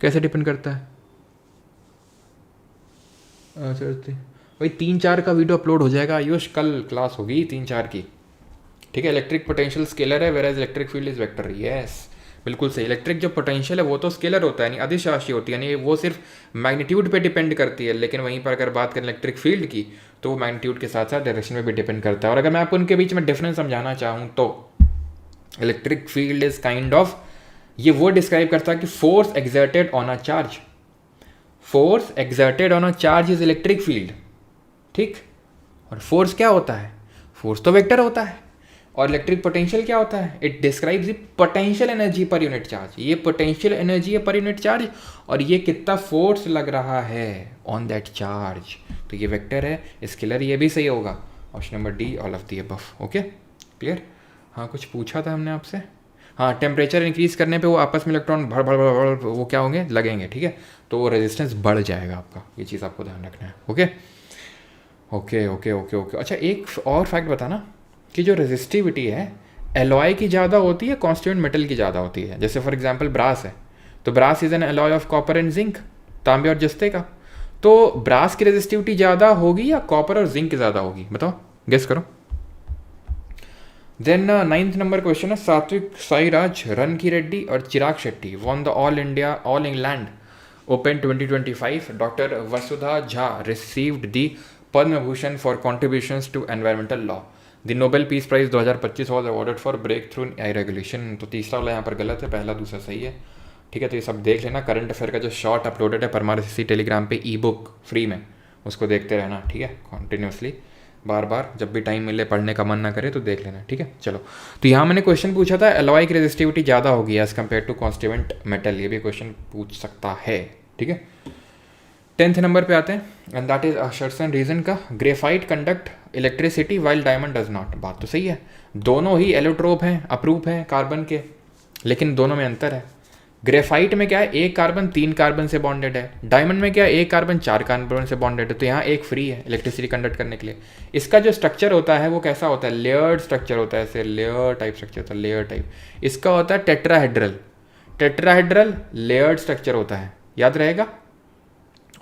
कैसे डिपेंड करता है? अच्छा भाई 3-4 का वीडियो अपलोड हो जाएगा आयुष, कल क्लास होगी 3-4 की, ठीक है। इलेक्ट्रिक पोटेंशियल स्केलर है, whereas electric field is vector, yes बिल्कुल सही। इलेक्ट्रिक जो पोटेंशियल है वो तो स्केलर होता है, यानी अदिश राशि होती है, यानी वो सिर्फ मैग्नीट्यूड पे डिपेंड करती है। लेकिन वहीं पर अगर बात करें इलेक्ट्रिक फील्ड की, तो वो मैग्नीट्यूड के साथ साथ डायरेक्शन में भी डिपेंड करता है। और अगर मैं आपको उनके बीच में डिफरेंस समझाना चाहूँ तो electric field is kind of, ये वो डिस्क्राइब करता है कि force exerted on a charge, force exerted on a charge is electric field, ठीक। और फोर्स क्या होता है, फोर्स तो वेक्टर होता है। और इलेक्ट्रिक पोटेंशियल क्या होता है, it describes the potential energy per unit charge, ये पोटेंशियल एनर्जी है पर यूनिट चार्ज, और ये कितना फोर्स लग रहा है ऑन दैट चार्ज। तो ये वेक्टर है, स्केलर, ये भी सही होगा। Option number D, all of the above, okay clear. हाँ कुछ पूछा था हमने आपसे, हाँ टेम्परेचर इंक्रीज करने पे वो आपस में इलेक्ट्रॉन भड़ भड़ भड़ भड़ वो क्या होंगे, लगेंगे, ठीक है। तो रेजिस्टेंस बढ़ जाएगा आपका, ये चीज़ आपको ध्यान रखना है, okay okay okay okay okay. अच्छा एक और फैक्ट बताना कि जो रेजिस्टिविटी है एलॉय की ज़्यादा होती है कॉन्स्टिट्यूएंट मेटल की ज़्यादा होती है। जैसे फॉर एग्जांपल ब्रास है, तो brass is an alloy of copper and zinc, तांबे और जस्ते का। तो ब्रास की रेजिस्टिविटी ज़्यादा होगी या कॉपर और जिंक की ज़्यादा होगी, बताओ गेस करो। देन 9th नंबर क्वेश्चन है, सात्विक साईराज, रनकी रेड्डी और Chirag Shetty won the All England Open 2025। Doctor Vasudha Jha received the Padma Bhushan for contributions to environmental law. The Nobel peace prize 2025 was awarded for breakthrough in AI regulation. तो तीसरा वाला यहाँ पर गलत है, पहला दूसरा सही है, ठीक है। तो ये सब देख लेना। करंट अफेयर का जो शॉर्ट अपलोडेड है परमारसी टेलीग्राम पे ई बुक फ्री में, उसको देखते रहना, ठीक है, कॉन्टिन्यूसली बार बार, जब भी टाइम मिले, पढ़ने का मन ना करे तो देख लेना, ठीक है। चलो, तो यहाँ मैंने क्वेश्चन पूछा था एलॉय की रेजिस्टिविटी ज़्यादा होगी as compared to constituent metal, ये भी क्वेश्चन पूछ सकता है, ठीक है। 10th नंबर पे आते हैं, and that is assertion reason का, graphite conduct electricity while diamond does not. बात तो सही है, दोनों ही एलोट्रोप हैं, अप्रूप हैं कार्बन के, लेकिन दोनों में अंतर है। ग्रेफाइट में क्या है, एक कार्बन 3 कार्बन से बॉन्डेड है, डायमंड में क्या है, एक कार्बन 4 कार्बन से बॉन्डेड है। तो यहाँ एक फ्री है इलेक्ट्रिसिटी कंडक्ट करने के लिए। इसका जो स्ट्रक्चर होता है वो कैसा होता है, लेयर्ड स्ट्रक्चर होता है, ऐसे लेयर टाइप स्ट्रक्चर होता है, लेयर टाइप। इसका होता है टेट्राहेड्रल, टेट्राहेड्रल लेयर्ड स्ट्रक्चर होता है, याद रहेगा।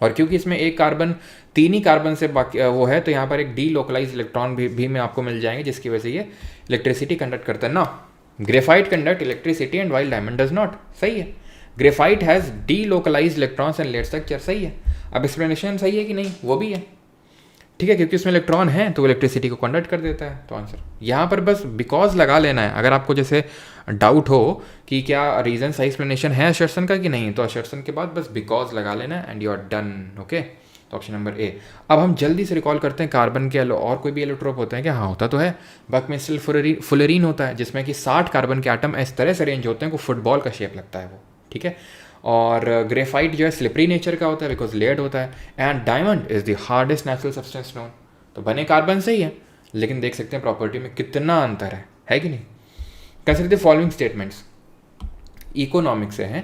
और क्योंकि इसमें एक कार्बन, 3 ही कार्बन से बाकी वो है, तो यहाँ पर एक डी लोकलाइज इलेक्ट्रॉन भी में आपको मिल जाएंगे, जिसकी वजह से ये इलेक्ट्रिसिटी कंडक्ट करता है ना। Graphite conduct electricity and while diamond does not, सही है। Graphite has D localise electrons and layer structure, सही है। अब एक्सप्लेनेशन सही है कि नहीं, वो भी है, ठीक है, क्योंकि उसमें इलेक्ट्रॉन है तो इलेक्ट्रिसिटी को कंडक्ट कर देता है। तो आंसर यहाँ पर बस बिकॉज लगा लेना है। अगर आपको जैसे डाउट हो कि क्या रीज़न सही एक्सप्लेनेशन है असर्शन का कि नहीं, तो असर्शन के बाद बस बिकॉज लगा लेना है and you are done. Okay, तो ऑप्शन नंबर ए। अब हम जल्दी से रिकॉल करते हैं कार्बन के और कोई भी एलोट्रोप होते हैं क्या? हाँ, होता तो है। बकमेस्टल फुलरीन होता है, जिसमें कि 60 कार्बन के आटम इस तरह से अरेंज होते हैं को फुटबॉल का शेप लगता है वो, ठीक है। और ग्रेफाइट जो है स्लिपरी नेचर का होता है बिकॉज लेयर्ड होता है। And diamond is the hardest natural substance known. तो बने कार्बन से ही है, लेकिन देख सकते हैं प्रॉपर्टी में कितना अंतर है कि नहीं। Consider the following statements, economic से हैं,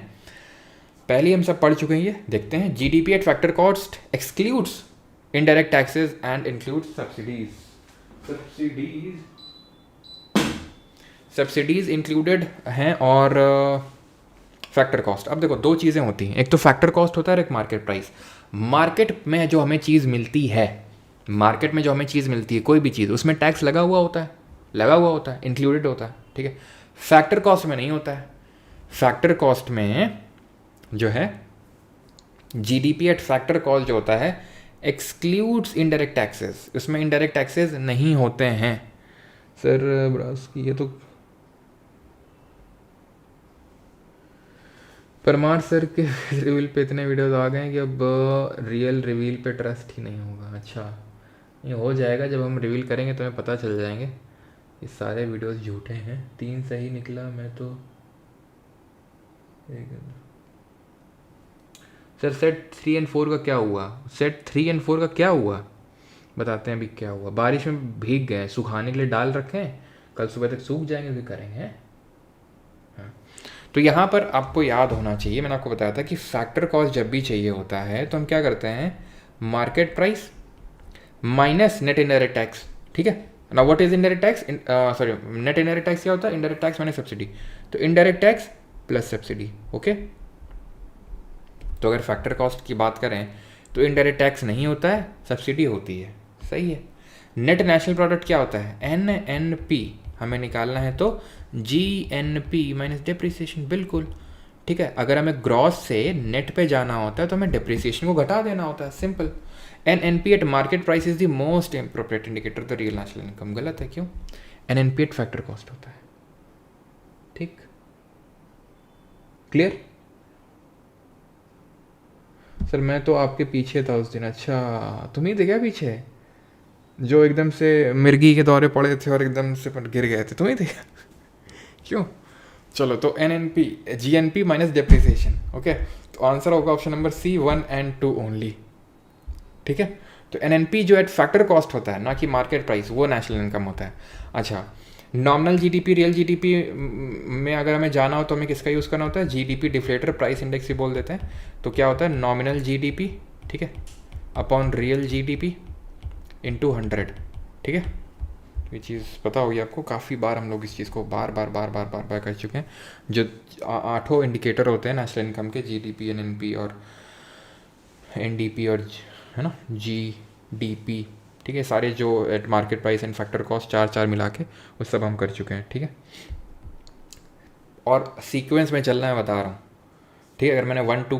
पहले हम सब पढ़ चुके हैं, ये देखते हैं। GDP at factor cost excludes indirect taxes and includes subsidies included हैं और फैक्टर कॉस्ट। अब देखो दो चीज़ें होती हैं, एक तो फैक्टर कॉस्ट होता है और एक मार्केट प्राइस। मार्केट में जो हमें चीज़ मिलती है, मार्केट में जो हमें चीज़ मिलती है कोई भी चीज़, उसमें टैक्स लगा हुआ होता है, इंक्लूडेड होता है, ठीक है। फैक्टर कॉस्ट में नहीं होता है। फैक्टर कॉस्ट में जो है जीडीपी एट फैक्टर कॉस्ट जो होता है एक्सक्लूड्स इनडायरेक्ट टैक्सेस, उसमें इनडायरेक्ट टैक्सेस नहीं होते हैं। सर ये तो परमार सर के रिवील पे इतने वीडियोस आ गए हैं कि अब रियल रिवील पे ट्रस्ट ही नहीं होगा। अच्छा, ये हो जाएगा जब हम रिवील करेंगे तो हमें पता चल जाएंगे ये सारे वीडियोस झूठे हैं। 3 सही निकला, मैं तो सर सेट 3 और 4 का क्या हुआ? सेट 3 और 4 का क्या हुआ बताते हैं अभी क्या हुआ। बारिश में भीग गए, सुखाने के लिए डाल रखे हैं, कल सुबह तक सूख जाएंगे फिर करेंगे। हाँ, तो यहाँ पर आपको याद होना चाहिए, मैंने आपको बताया था कि फैक्टर कॉस्ट जब भी चाहिए होता है तो हम क्या करते हैं, market price minus net indirect tax, ठीक है ना। What is indirect tax? Sorry, net indirect tax क्या होता है? इनडायरेक्ट टैक्स माइनस सब्सिडी, तो indirect tax plus subsidy. Okay, तो अगर फैक्टर कॉस्ट की बात करें तो इनडायरेक्ट टैक्स नहीं होता है, सब्सिडी होती है, सही है। नेट नेशनल प्रोडक्ट क्या होता है? NNP हमें निकालना है तो GNP माइनस डिप्रिसिएशन, बिल्कुल ठीक है। अगर हमें ग्रॉस से नेट पे जाना होता है तो हमें डिप्रिसिएशन को घटा देना होता है, simple. NNP eight market price is the most appropriate indicator the real national income. गलत है, क्यों? NNP एट फैक्टर कॉस्ट होता है, ठीक, क्लियर। सर मैं तो आपके पीछे था उस दिन। अच्छा, तुम ही थे क्या पीछे जो एकदम से मिर्गी के दौरे पड़े थे और एकदम से गिर गए थे? तुम ही थे क्यों? चलो, तो NNP GNP minus depreciation. Okay, तो आंसर होगा option number C 1 and 2 only, ठीक है। तो NNP जो एट फैक्टर कॉस्ट होता है, ना कि मार्केट प्राइस, वो नेशनल इनकम होता है। अच्छा, नॉमिनल जीडीपी रियल जीडीपी में अगर हमें जाना हो तो हमें किसका यूज़ करना होता है? जीडीपी डिफ्लेटर प्राइस इंडेक्स ही बोल देते हैं। तो क्या होता है? नॉमिनल जीडीपी, ठीक है, अपॉन रियल जीडीपी इंटू 100, ठीक है। ये चीज़ पता होगी आपको, काफ़ी बार हम लोग इस चीज़ को बार बार कर चुके हैं। जो 8 इंडिकेटर होते हैं नेशनल इनकम के, जीडीपी, NNP और NDP और है ना GDP, ठीक है, सारे जो eight market price and factor cost 4 मिला के वो सब हम कर चुके हैं, ठीक है। और सीक्वेंस में चलना है, बता रहा हूँ, ठीक है। अगर मैंने 1 2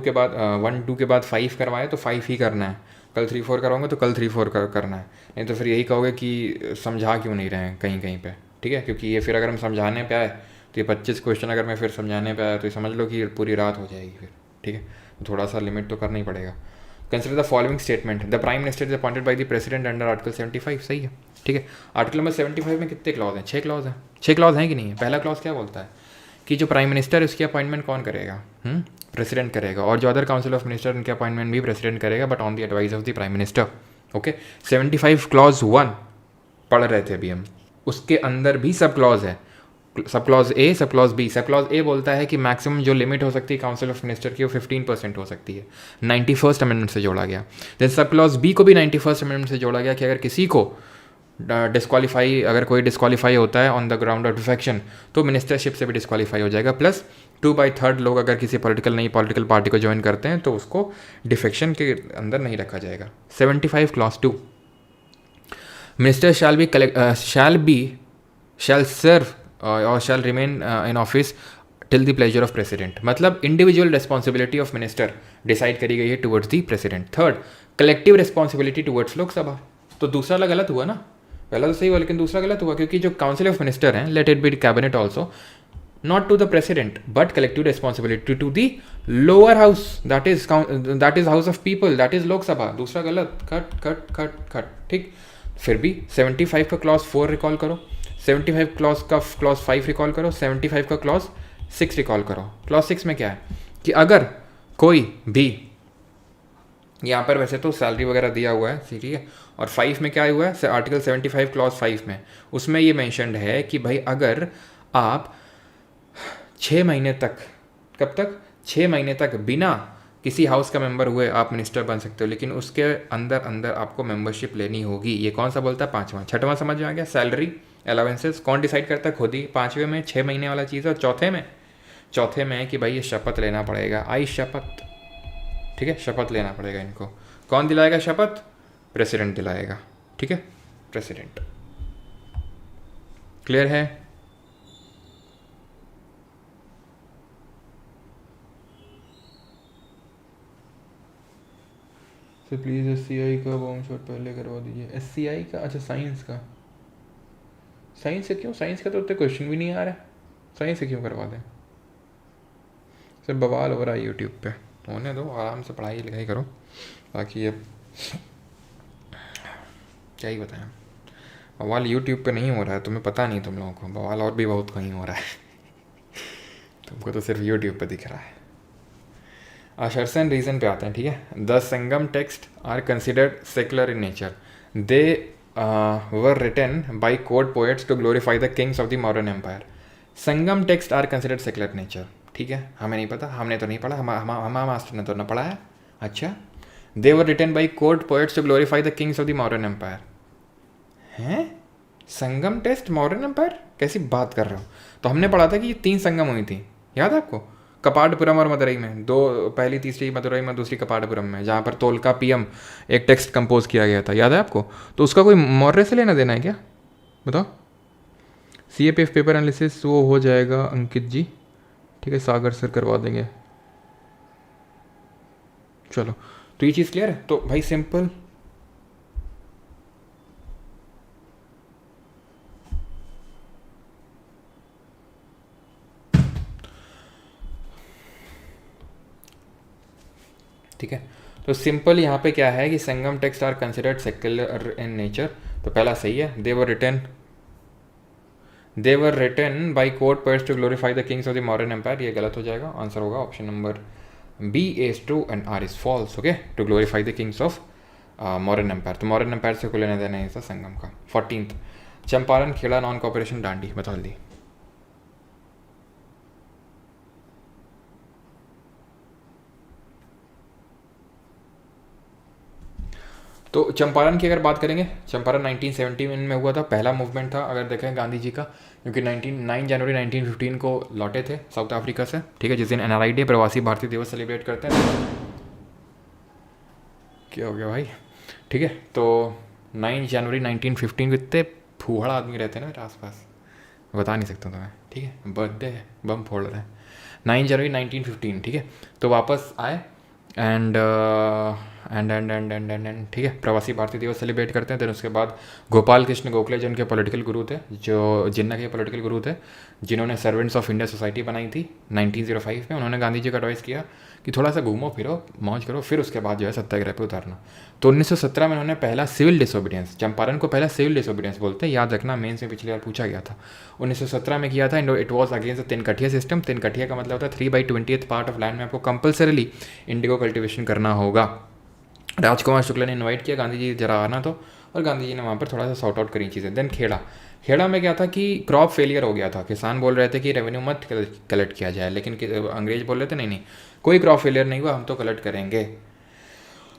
के बाद 5 करवाया तो 5 ही करना है, कल 3 4 कराऊंगा तो कल 3 4 करना है, नहीं तो फिर यही कहोगे कि समझा क्यों नहीं रहे हैं कहीं पे, ठीक है। क्योंकि ये फिर अगर हम समझाने पे आए तो ये 25 क्वेश्चन अगर मैं फिर समझाने पे आया तो ये समझ लो कि पूरी रात हो जाएगी फिर, ठीक है। तो थोड़ा सा लिमिट तो करना ही पड़ेगा। Consider the following statement, the prime minister is appointed by the president under article 75, सही है, ठीक है। आर्टिकल नंबर 75 में कितने क्लॉज हैं? 6 क्लॉज हैं। 6 क्लॉज हैं कि नहीं है? पहला क्लॉज क्या बोलता है कि जो प्राइम मिनिस्टर है उसकी अपॉइंटमेंट कौन करेगा? प्रेसिडेंट करेगा, और जो अदर काउंसिल ऑफ मिनिस्टर उनकी अपॉइंटमेंट भी प्रेसिडेंट करेगा, but on the advice of the prime minister. Okay, 75 clause 1 पढ़ रहे थे अभी हम, उसके अंदर भी सब क्लॉज है, सब clause A, sub clause B. Sub clause A बोलता है कि मैक्सिमम जो लिमिट हो सकती है काउंसिल ऑफ मिनिस्टर की वो 15% हो सकती है, 91st अमेंडमेंट से जोड़ा गया। देन सब क्लॉज बी को भी 91st अमेंडमेंट से जोड़ा गया कि अगर किसी को डिस्क्वालीफाई, अगर कोई डिस्क्वालीफाई होता है on the ground of defection तो मिनिस्टरशिप से भी डिस्क्वालीफाई हो जाएगा, प्लस 2/3 लोग अगर किसी नई पॉलिटिकल पार्टी को ज्वाइन करते हैं तो उसको डिफेक्शन के अंदर नहीं रखा जाएगा। 75 क्लॉज 2, मिनिस्टर शैल सर्व और shall remain in office till the pleasure of president, मतलब individual responsibility of minister decide करी गई है towards the president. Third, collective responsibility towards Lok Sabha. तो दूसरा वाला गलत हुआ ना, पहला तो सही हुआ लेकिन दूसरा गलत हुआ, क्योंकि जो काउंसिल ऑफ मिनिस्टर हैं, let it be cabinet also, not to the president but collective responsibility to the lower house, that is house of people, that is lok sabha। दूसरा गलत, कट कट कट कट, ठीक। फिर भी 75 का clause 4 recall करो, 75 clause का clause 5 recall करो, 75 का क्लॉज 6 रिकॉल करो। क्लॉज 6 में क्या है कि अगर कोई भी, यहाँ पर वैसे तो सैलरी वगैरह दिया हुआ है, ठीक है, और 5 में क्या हुआ है, आर्टिकल 75 क्लॉज 5 में, उसमें ये मैंशनड है कि भाई अगर आप 6 महीने तक, कब तक, 6 महीने तक बिना किसी हाउस का मेंबर हुए आप मिनिस्टर बन सकते हो, लेकिन उसके अंदर अंदर आपको मेंबरशिप लेनी होगी। ये कौन सा बोलता है, 5वां। 6वां समझ में आ गया, सैलरी अलाउंसेस कौन डिसाइड करता है, खुद ही। 5वें में 6 महीने वाला चीज़ है। चौथे में कि भाई ये शपथ लेना पड़ेगा, आई शपथ, ठीक है, शपथ लेना पड़ेगा इनको। कौन दिलाएगा शपथ, प्रेसिडेंट दिलाएगा, ठीक है, प्रेसिडेंट। क्लियर है? तो प्लीज़ SCI का बॉम्ब शॉट पहले करवा दीजिए। SCI का, अच्छा साइंस का, साइंस से क्यों, साइंस का तो उतने क्वेश्चन भी नहीं आ रहा है, साइंस से क्यों करवा दें, सब बवाल हो रहा है यूट्यूब पे। होने दो, आराम से पढ़ाई लिखाई करो, बाकी ये क्या ही बताएं। बवाल यूट्यूब पे नहीं हो रहा है, तुम्हें पता नहीं, तुम लोगों को बवाल और भी बहुत कहीं हो रहा है तुमको तो सिर्फ यूट्यूब पे दिख रहा है। अशर्स एंड रीजन पे आते हैं, ठीक है। The Sangam text are considered secular in nature, they were written by court poets to glorify the kings of the modern empire. Sangam text are considered secular nature, ठीक है, हमें नहीं पता, हमने तो नहीं पढ़ा, हमारा मास्टर ने तो ना पढ़ा है। अच्छा, they were written by court poets to glorify the kings of the modern empire. हैं, संगम टेस्ट मॉडर्न एम्पायर, कैसी बात कर रहे हो? तो हमने पढ़ा था कि ये 3 संगम हुई थी, याद है आपको, कपाटपुरम और मदुरई में, पहली तीसरी मदुरई में, दूसरी कपाटपुरम में, जहाँ पर तोलका पीएम एक टेक्स्ट कंपोज किया गया था, याद है आपको? तो उसका कोई मौर्य से लेना देना है क्या, बताओ? CAPF पेपर एनालिसिस वो हो जाएगा अंकित जी, ठीक है, सागर सर करवा देंगे। चलो, तो ये चीज़ क्लियर है। तो भाई सिंपल, ठीक है, तो सिंपल यहाँ पे क्या है कि Sangam text are considered secular in nature, तो पहला सही है। They were written by court poets to glorify the kings of the modern empire, ये गलत हो जाएगा। आंसर होगा option number B is true and R is false, okay, to glorify the kings of modern empire. तो modern empire से कोई लेना देना है संगम का। 14th, Champaran, Kheda, non cooperation, Dandi, बता दी। तो चंपारण की अगर बात करेंगे, चंपारण 1917 में हुआ था, पहला मूवमेंट था अगर देखें गांधी जी का, क्योंकि 9 जनवरी 1915 को लौटे थे साउथ अफ्रीका से, ठीक है, जिस दिन NRI डे, प्रवासी भारतीय दिवस सेलिब्रेट करते हैं। क्या हो गया भाई, ठीक है, तो 9 जनवरी 1915 को इतने फूहड़ आदमी रहते हैं ना मेरे आसपास, बता नहीं सकता तुम्हें, ठीक है, बर्थडे है, बम फोड़ रहे हैं। 9 जनवरी 1915, ठीक है, तो वापस आए एंड ठीक है, प्रवासी भारतीय दिवस सेलिब्रेट करते हैं। फिर उसके बाद गोपाल कृष्ण गोखले जो उनके पॉलिटिकल गुरु थे, जो जिन्ना के पॉलिटिकल गुरु थे, जिन्होंने सर्वेंट्स ऑफ इंडिया सोसाइटी बनाई थी 1905 में, उन्होंने गांधी जी को एडवाइस किया कि थोड़ा सा घूमो फिरो, मौज करो, फिर उसके बाद जो है सत्याग्रह पे उतारना। तो 1917 में उन्होंने पहला सिविल डिसोबीडियंस, चंपारण को पहला सिविल डिसोबीडियंस बोलते हैं, याद रखना, मेंस में पिछली बार पूछा गया था, 1917 में किया था। It was against the tinkathia system. Tinkathia का मतलब होता है 3/20th पार्ट ऑफ लैंड में आपको कंपल्सरीली इंडिगो कल्टिवेशन करना होगा। राजकुमार शुक्ला ने इनवाइट किया, गांधी जी जरा आना तो, और गांधी जी ने वहाँ पर थोड़ा सा सॉर्ट आउट करी चीज़ें। देन खेड़ा में क्या था कि क्रॉप फेलियर हो गया था, किसान बोल रहे थे कि रेवेन्यू मत कलेक्ट किया जाए, लेकिन अंग्रेज बोल रहे थे नहीं कोई क्रॉप फेलियर नहीं हुआ, हम तो कलेक्ट करेंगे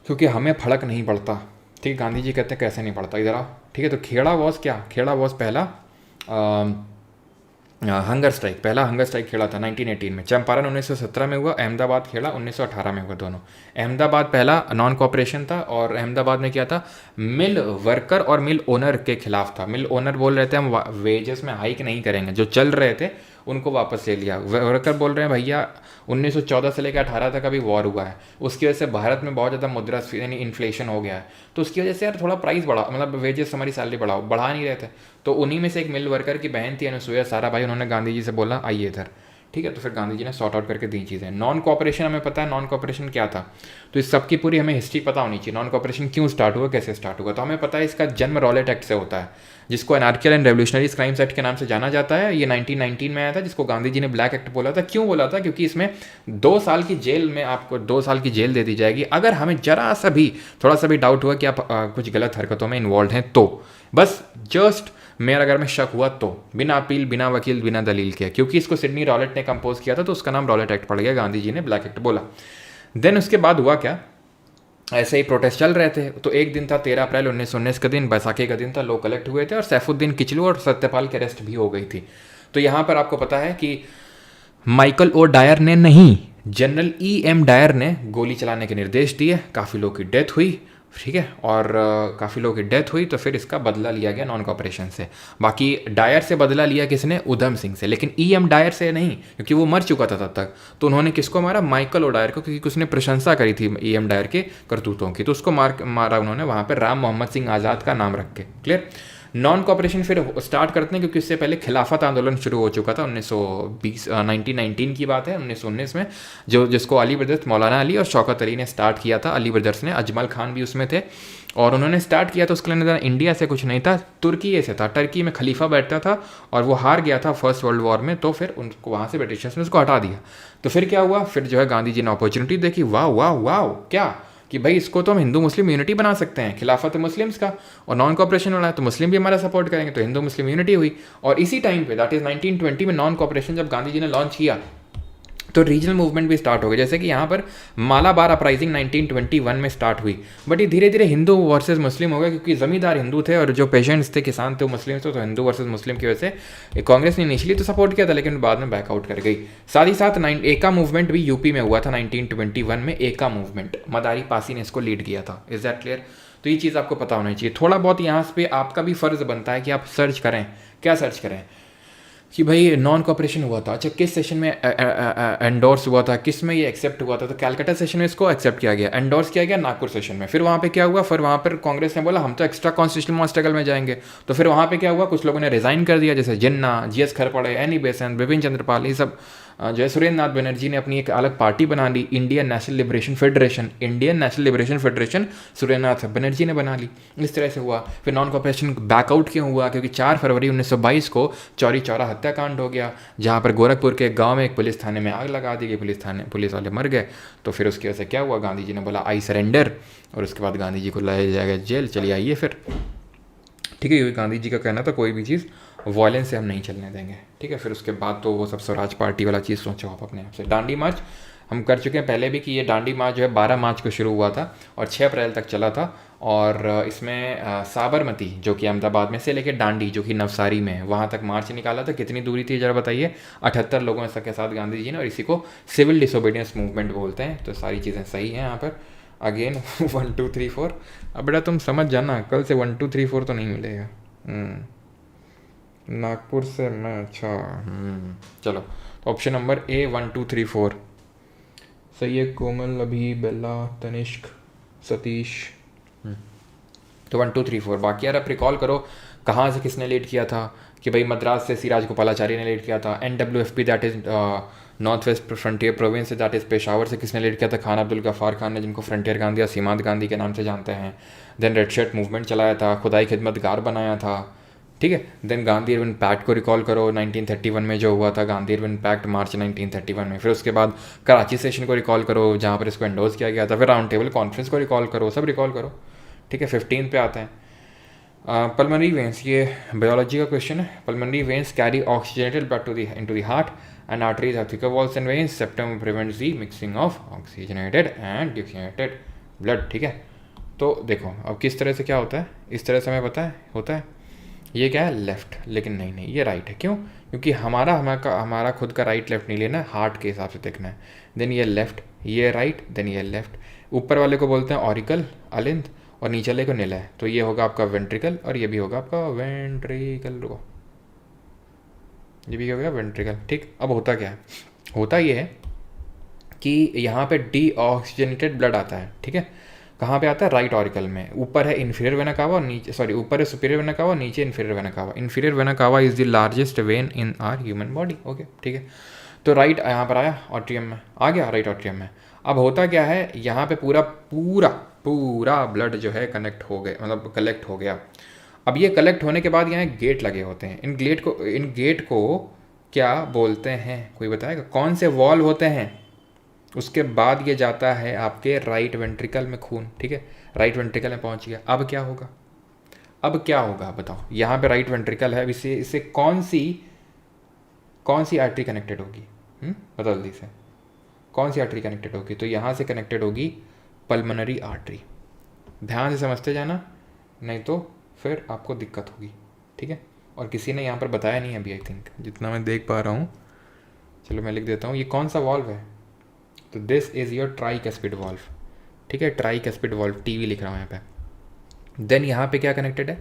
क्योंकि हमें फर्क नहीं पड़ता, ठीक है। गांधी जी कहते कैसे नहीं पड़ता, इधर आओ, ठीक है। तो खेड़ा वॉज क्या, खेड़ा वॉज पहला हंगर स्ट्राइक, पहला हंगर स्ट्राइक खेला था 1918 में। चंपारण 1917 में हुआ, अहमदाबाद खेला 1918 में हुआ दोनों। अहमदाबाद पहला नॉन कॉपरेशन था, और अहमदाबाद में क्या था, मिल वर्कर और मिल ओनर के खिलाफ था। मिल ओनर बोल रहे थे हम वेजेस में हाइक नहीं करेंगे, जो चल रहे थे उनको वापस ले लिया। वर्कर बोल रहे हैं भैया 1914 से लेकर 18 तक अभी वॉर हुआ है, उसकी वजह से भारत में बहुत ज़्यादा मुद्रास्फीति यानी इन्फ्लेशन हो गया है, तो उसकी वजह से यार थोड़ा प्राइस बढ़ा, मतलब वेजेस हमारी सैलरी बढ़ा नहीं रहे थे। तो उन्हीं में से एक मिल वर्कर की बहन थी अनुसुईया साराभाई, उन्होंने गांधी जी से बोला आइए इधर, ठीक है। तो फिर गांधी जी ने सॉर्ट आउट करके दी चीज़ें। नॉन कॉपरेशन हमें पता है नॉन कॉपरेशन क्या था, तो इस सबकी पूरी हमें हिस्ट्री पता होनी चाहिए। नॉन कॉपरेशन क्यों स्टार्ट हुआ, कैसे स्टार्ट हुआ, तो हमें पता है इसका जन्म रॉलेट एक्ट से होता है, जिसको अनार्कियल एंड रेवोल्यूशनरीज क्राइम्स एक्ट के नाम से जाना जाता है। ये 1919 में आया था, जिसको गांधी जी ने ब्लैक एक्ट बोला था। क्यों बोला था, क्योंकि इसमें 2 साल की जेल में आपको 2 साल की जेल दे दी जाएगी अगर हमें जरा सा भी थोड़ा सा भी डाउट हुआ कि आप कुछ गलत हरकतों में इन्वॉल्व हैं, तो बस जस्ट मेरा अगर में शक हुआ तो, बिना अपील, बिना वकील, बिना दलील के। क्योंकि इसको सिडनी रॉलेट ने कंपोज किया था, तो उसका नाम रॉलेट एक्ट पड़ गया, गांधी जी ने ब्लैक एक्ट बोला। देन उसके बाद हुआ क्या, ऐसे ही प्रोटेस्ट चल रहे थे। तो एक दिन था 13 अप्रैल 1919 का दिन, बैसाखी का दिन था, लोग कलेक्ट हुए थे और सैफुद्दीन किचलू और सत्यपाल की अरेस्ट भी हो गई थी। तो यहाँ पर आपको पता है कि माइकल ओ डायर ने नहीं, जनरल E.M. डायर ने गोली चलाने के निर्देश दिए, काफ़ी लोग की डेथ हुई, ठीक है, और काफ़ी लोगों की डेथ हुई। तो फिर इसका बदला लिया गया नॉन कॉपरेशन से। बाकी डायर से बदला लिया किसने, उधम सिंह से, लेकिन E.M. डायर से नहीं, क्योंकि वो मर चुका था तब तक। तो उन्होंने किसको मारा, माइकल ओ डायर को, क्योंकि उसने प्रशंसा करी थी E.M. डायर के करतूतों की, तो उसको मारा उन्होंने वहाँ पर राम मोहम्मद सिंह आज़ाद का नाम रख के। क्लियर। नॉन कॉपरेशन फिर स्टार्ट करते हैं, क्योंकि उससे पहले खिलाफत आंदोलन शुरू हो चुका था 1919 की बात है, 1919 में, जिसको अली ब्रदर्स, मौलाना अली और शौकत अली ने स्टार्ट किया था। अली ब्रदर्स ने, अजमल खान भी उसमें थे, और उन्होंने स्टार्ट किया था। उसके लिए इंडिया से कुछ नहीं था, तुर्की से था। टर्की में खलीफा बैठता था और वो हार गया था फर्स्ट वर्ल्ड वॉर में, तो फिर उनको वहाँ से ब्रिटिशर्स ने उसको हटा दिया। तो फिर क्या हुआ, फिर जो है गांधी जी ने अपॉर्चुनिटी देखी, वाह वाह वाह, क्या कि भाई इसको तो हम हिंदू मुस्लिम यूनिटी बना सकते हैं, खिलाफत मुस्लिम्स का, और नॉन कॉपरेशन वाला है तो मुस्लिम भी हमारा सपोर्ट करेंगे, तो हिंदू मुस्लिम यूनिटी हुई। और इसी टाइम पे, दैट इज 1920 में नॉन कॉपरेशन जब गांधी जी ने लॉन्च किया, तो रीजनल मूवमेंट भी स्टार्ट हो गई। जैसे कि यहाँ पर मालाबार अपराइजिंग 1921 में स्टार्ट हुई, बट ये धीरे धीरे हिंदू वर्सेस मुस्लिम हो गया, क्योंकि ज़मींदार हिंदू थे और जो पेशेंट्स थे, किसान थे, वो मुस्लिम थे। तो हिंदू वर्सेस मुस्लिम की वजह से कांग्रेस ने इनिशियली तो सपोर्ट किया था, लेकिन बाद में बैकआउट कर गई। साथ ही साथ एका मूवमेंट भी यूपी में हुआ था 1921 में। एका मूवमेंट मदारी पासी ने इसको लीड किया था। Is that clear. तो ये चीज़ आपको पता होनी चाहिए। थोड़ा बहुत यहाँ पे आपका भी फ़र्ज़ बनता है कि आप सर्च करें। क्या सर्च करें कि भाई नॉन कॉपरेशन हुआ था, अच्छा किस सेशन में एंडोर्स हुआ था, किस में ये एक्सेप्ट हुआ था। तो कैलकाटा सेशन में इसको एक्सेप्ट किया गया, एंडोर्स किया गया नागपुर सेशन में। फिर वहाँ पे क्या हुआ, फिर वहाँ पर कांग्रेस ने बोला हम तो एक्स्ट्रा कॉन्स्टिट्यूशनल स्ट्रगल में जाएंगे। तो फिर वहाँ पे क्या हुआ, कुछ लोगों ने रिजाइन कर दिया, जैसे Jinnah, GS Khaparde, Annie Besant, Bipin Chandra Pal, ये सब। जो है सुरेंद्र नाथ बनर्जी ने अपनी एक अलग पार्टी बना ली, Indian National Liberation Federation, Indian National Liberation Federation Surendra Nath Banerjee ने बना ली। इस तरह से हुआ। फिर नॉन कॉपरेशन बैकआउट क्यों हुआ, क्योंकि 4 फरवरी 1922 को चौरी चौरा हत्याकांड हो गया, जहाँ पर गोरखपुर के गांव में एक पुलिस थाने में आग लगा दी गई, पुलिस वाले मर गए। तो फिर उसकी वजह से क्या हुआ, गांधी जी ने बोला आई सरेंडर, और उसके बाद गांधी जी को लाया जाएगा जेल, चलिए आइए फिर, ठीक है। क्योंकि गांधी जी का कहना था कोई भी चीज़ वायलेंस से हम नहीं चलने देंगे, ठीक है। फिर उसके बाद तो वो सब स्वराज पार्टी वाला चीज़ सोचो आप अपने आप से। दांडी मार्च हम कर चुके हैं पहले भी कि ये दांडी मार्च जो है 12 मार्च को शुरू हुआ था और 6 अप्रैल तक चला था। और इसमें साबरमती जो कि अहमदाबाद में से लेके दांडी जो कि नवसारी में है, वहाँ तक मार्च निकाला था। कितनी दूरी थी ज़रा बताइए, 78 लोगों के साथ गांधी जी ने, और इसी को सिविल डिसोबीडियंस मूवमेंट बोलते हैं। तो सारी चीज़ें सही हैं यहाँ पर। अगेन 1 2 3 4, अब बेटा तुम समझ जाना, कल से 1 2 3 4 तो नहीं मिलेगा। नागपुर से मैं, अच्छा चलो। तो ऑप्शन नंबर A 1 2 3 4 सही है। कोमल, अभी, बेला, तनिष्क, सतीश। तो 1 2 3 4। बाकी यार आप रिकॉल करो कहाँ से किसने लीड किया था, कि भाई मद्रास से सी राजगोपालाचारी ने लीड किया था। NWFP that is north west frontier province से, दैट इज़ पेशावर से किसने लीड किया था, खान अब्दुल गफ्फार खान ने, जिनको फ्रंटियर गांधी या सीमांत गांधी के नाम से जानते हैं। देन रेड शर्ट मूवमेंट चलाया था, खुदाई खिदमतगार बनाया था, ठीक है। देन गांधी इरविन पैक्ट को रिकॉल करो 1931 में जो हुआ था, गांधी इरविन पैक्ट मार्च 1931 में। फिर उसके बाद कराची सेशन को रिकॉल करो जहाँ पर इसको एंडोज किया गया था। फिर राउंड टेबल कॉन्फ्रेंस को रिकॉल करो, सब रिकॉल करो, ठीक है। 15 पे आते हैं। पल्मोनरी वेंस, ये बायोलॉजी का क्वेश्चन है। Pulmonary veins carry oxygenated blood into the heart and arteries have thicker walls and veins. Septum prevents the mixing of oxygenated and deoxygenated blood, ठीक है। तो देखो अब किस तरह से क्या होता है, इस तरह से हमें पता है होता है। ये क्या है, लेफ्ट, लेकिन नहीं नहीं ये राइट है। क्यों? क्योंकि हमारा खुद का राइट लेफ्ट नहीं लेना है, हार्ट के हिसाब से देखना है। देन ये लेफ्ट, ये राइट, देन ये लेफ्ट। ऊपर वाले को बोलते हैं ऑरिकल, अलिंद, और नीचे वाले को निलय। तो ये होगा आपका वेंट्रिकल और ये भी होगा आपका वेंट्रिकल। रुको, ये भी हो गया वेंट्रिकल। ठीक, अब होता क्या है, होता ये है कि यहाँ पे डीऑक्सीजनेटेड ब्लड आता है। ठीक है, कहाँ पे आता है, राइट ऑरिकल में। ऊपर है इन्फीरियर वेना कावा और नीचे, सॉरी ऊपर है सुपीरियर वेना कावा, नीचे inferior vena cava. Inferior vena cava is the largest when in are human body. Okay ठीक है, तो राइट यहाँ पर आया, ऑट्रियम में आ गया, राइट ऑट्रियम में। अब होता क्या है, यहाँ पे पूरा पूरा पूरा ब्लड जो है कनेक्ट हो गया, मतलब कलेक्ट हो गया। अब ये कलेक्ट होने के बाद यहाँ गेट लगे होते हैं। इन गेट को क्या बोलते हैं, कोई बताएगा? कौन से वॉल्व होते हैं? उसके बाद ये जाता है आपके राइट वेंट्रिकल में खून। ठीक है, राइट वेंट्रिकल में पहुंच गया। अब क्या होगा, अब क्या होगा बताओ? यहाँ पे राइट वेंट्रिकल है, अब इससे कौन सी आर्टरी कनेक्टेड होगी? बताओ जल्दी से, कौन सी आर्टरी कनेक्टेड होगी? तो यहाँ से कनेक्टेड होगी पल्मोनरी आर्टरी। ध्यान से समझते जाना, नहीं तो फिर आपको दिक्कत होगी। ठीक है, और किसी ने यहाँ पर बताया नहीं अभी, आई थिंक जितना मैं देख पा रहा हूँ। चलो मैं लिख देता हूँ, ये कौन सा वॉल्व है? तो दिस इज़ योर ट्राइकैस्पिड वॉल्व। ठीक है, ट्राइकैस्पिड वॉल्व, टीवी लिख रहा हूँ यहाँ पे। देन यहाँ पे क्या कनेक्टेड है?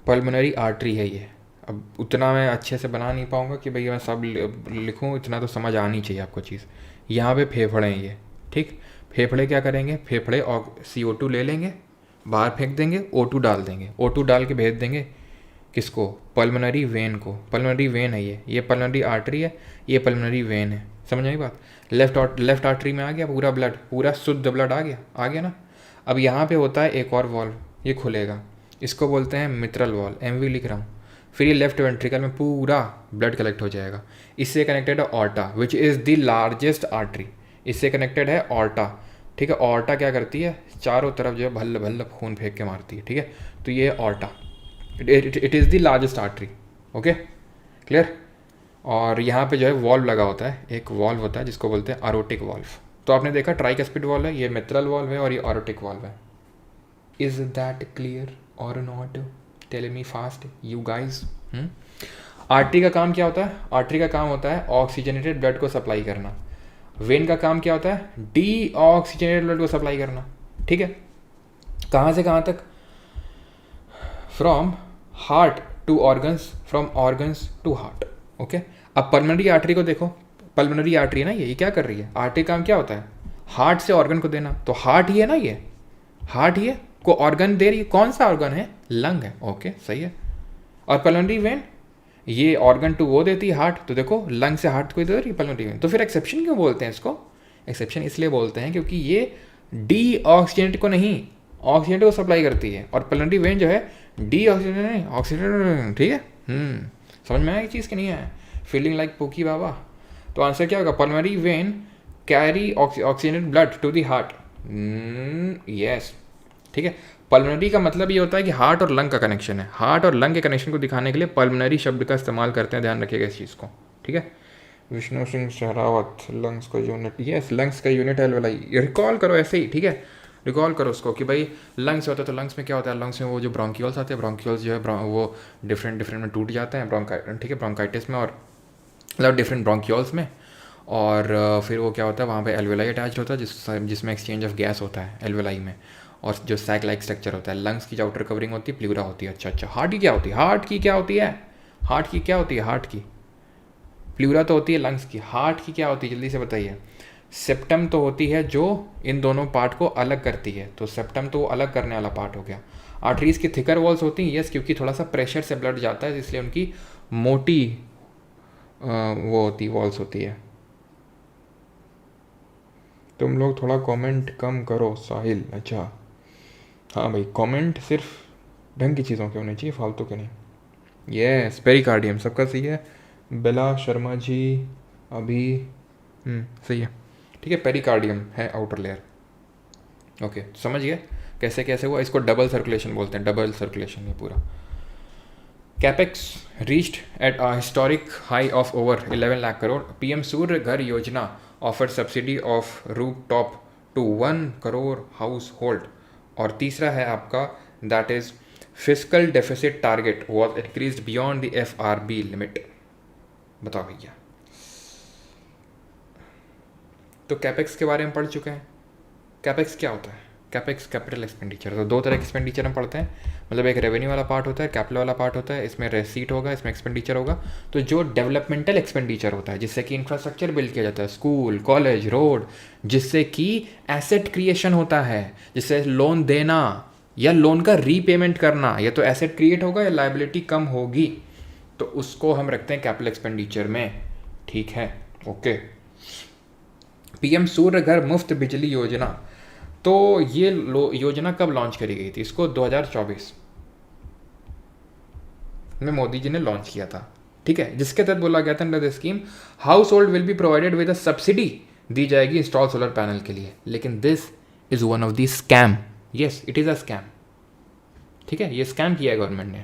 पल्मोनरी आर्टरी है ये। अब उतना मैं अच्छे से बना नहीं पाऊँगा कि भैया मैं सब लिखूँ, इतना तो समझ आनी चाहिए आपको चीज़। यहाँ पे फेफड़े हैं ये। ठीक, फेफड़े क्या करेंगे? फेफड़े और CO2 ले लेंगे, बाहर फेंक देंगे, O2 डाल देंगे। O2 डाल के भेज देंगे किसको? पल्मोनरी वेन को। पल्मोनरी वेन है ये पल्मोनरी आर्टरी है, ये पल्मोनरी वेन है। समझ आई बात? लेफ्ट आर्टरी में आ गया पूरा ब्लड, पूरा शुद्ध ब्लड आ गया ना। अब यहाँ पे होता है एक और वॉल्व, ये खुलेगा, इसको बोलते हैं मित्रल वॉल्व, MV लिख रहा हूँ। फिर ये लेफ्ट वेंट्रिकल में पूरा ब्लड कलेक्ट हो जाएगा। इससे कनेक्टेड है aorta, which is the largest artery. इससे कनेक्टेड है ऑर्टा। ठीक है, ऑर्टा क्या करती है? चारों तरफ जो है भल्ल भल्ल खून फेंक के मारती है। ठीक है, तो ये aorta, it is the largest artery. Okay clear? और यहाँ पे जो है वॉल्व लगा होता है, एक वॉल्व होता है जिसको बोलते हैं अरोटिक वॉल्व। तो आपने देखा ट्राइकैस्पिड वॉल्व है, ये मित्रल वॉल्व है और ये अरोटिक वॉल्व है। इज दैट क्लियर और not? Tell me fast you guys. Artery का काम क्या होता है? आर्टरी का काम होता है ऑक्सीजनेटेड ब्लड को सप्लाई करना। वेन का काम क्या होता है? डीऑक्सीजनेटेड ब्लड को सप्लाई करना। ठीक है, कहाँ से कहाँ तक? From heart to organs, from organs to heart. Okay, अब पल्मोनरी आर्टरी को देखो, पल्मोनरी आर्टरी है ना, ये क्या कर रही है? आर्टरी काम क्या होता है? हार्ट से ऑर्गन को देना। तो हार्ट ही है ना, ये हार्ट ही है को ऑर्गन दे रही है। कौन सा ऑर्गन है? लंग है। ओके सही है। और पल्मोनरी वेन ये ऑर्गन टू वो देती है हार्ट, तो देखो लंग से हार्ट को दे रही है पल्मोनरी वेन। तो फिर एक्सेप्शन क्यों बोलते हैं इसको? एक्सेप्शन इसलिए बोलते हैं क्योंकि ये डीऑक्सीजनेट को नहीं, ऑक्सीजनेट को सप्लाई करती है, और पल्मोनरी वेन जो है डीऑक्सीजनेट नहीं, ऑक्सीजनेट। ठीक है, समझ में आया ये चीज़ कि नहीं आया? फीलिंग लाइक पोकी बाबा। तो आंसर क्या होगा? Pulmonary vein carry oxygenated blood to the heart. Yes, ठीक है। पल्मोनरी का मतलब ये होता है कि हार्ट और लंग का कनेक्शन है। हार्ट और लंग के कनेक्शन को दिखाने के लिए पल्मोनरी शब्द का इस्तेमाल करते हैं, ध्यान रखिएगा इस चीज़ को। ठीक है, विष्णु सिंह शहरावत, लंग्स का यूनिट, यस लंग्स का यूनिट है वाला, रिकॉल करो ऐसे ही। ठीक है, रिकॉल करो उसको कि भाई लंग्स होता है, तो लंग्स में क्या होता है? लंग्स में वो जो ब्रोंकियोल्स आते हैं, ब्रोंकियोल्स जो है वो डिफरेंट में टूट जाते हैं, ठीक है, ब्रोंकाइटिस में, और मतलब डिफरेंट ब्रोंकियोल्स में। और फिर वो क्या होता है, वहाँ पे एल्वेलाई अटैच होता है जिसमें एक्सचेंज ऑफ गैस होता है एल्वेलाई में, और जो सैक लाइक स्ट्रक्चर होता है। लंग्स की जो आउटर कवरिंग होती है प्लूरा होती है। अच्छा, हार्ट की क्या होती है? हार्ट की क्या होती है? हार्ट की प्लूरा तो होती है लंग्स की। हार्ट की क्या होती है, जल्दी से बताइए? सेप्टम तो होती है जो इन दोनों पार्ट को अलग करती है, तो सेप्टम तो अलग करने वाला पार्ट हो गया। आर्टरीज की थिकर वॉल्स होती हैं, यस, क्योंकि थोड़ा सा प्रेशर से ब्लड जाता है, इसलिए उनकी मोटी वो होती वॉल्स होती है। तुम लोग थोड़ा कमेंट कम करो साहिल। अच्छा हाँ भाई, कमेंट सिर्फ ढंग की चीज़ों के होने चाहिए, फालतू के नहीं। यस, पेरिकार्डियम सबका सही है। बेला शर्मा जी अभी सही है। ठीक है, पेरिकार्डियम है आउटर लेयर। ओके समझ गए कैसे कैसे हुआ? इसको डबल सर्कुलेशन बोलते हैं, डबल सर्कुलेशन ये पूरा। Capex reached at a historic high of over 11 lakh crore. PM Surya Ghar Yojana offer subsidy of roof top to 1 crore household. और तीसरा है आपका that is fiscal deficit target was increase beyond the FRB limit. बताओ भैया। तो कैपेक्स के बारे में पढ़ चुके हैं। कैपेक्स क्या होता है? Capex capital expenditure. तो दो तरह के एक्सपेंडिचर हम पढ़ते हैं, मतलब एक रेवेन्यू वाला पार्ट होता है, कैपिटल वाला पार्ट होता है, इसमें रेसीट होगा, इसमें एक्सपेंडिचर होगा। तो जो डेवलपमेंटल एक्सपेंडिचर होता है, जिससे कि इंफ्रास्ट्रक्चर बिल्ड किया जाता है, स्कूल, कॉलेज, रोड, जिससे कि एसेट क्रिएशन होता है, जिससे लोन देना या लोन का रीपेमेंट करना, या तो एसेट क्रिएट होगा या लाइबिलिटी कम होगी, तो उसको हम रखते हैं कैपिटल एक्सपेंडिचर में। ठीक है, ओके। PM सूर्य घर मुफ्त बिजली योजना, तो ये योजना कब लॉन्च करी गई थी? इसको 2024 में मोदी जी ने लॉन्च किया था। ठीक है, जिसके तहत बोला गया था under the scheme household will be provided with a subsidy दी जाएगी इंस्टॉल सोलर पैनल के लिए। लेकिन this is one of the scam. Yes, it is a scam. ठीक है, ये स्कैम किया है गवर्नमेंट ने।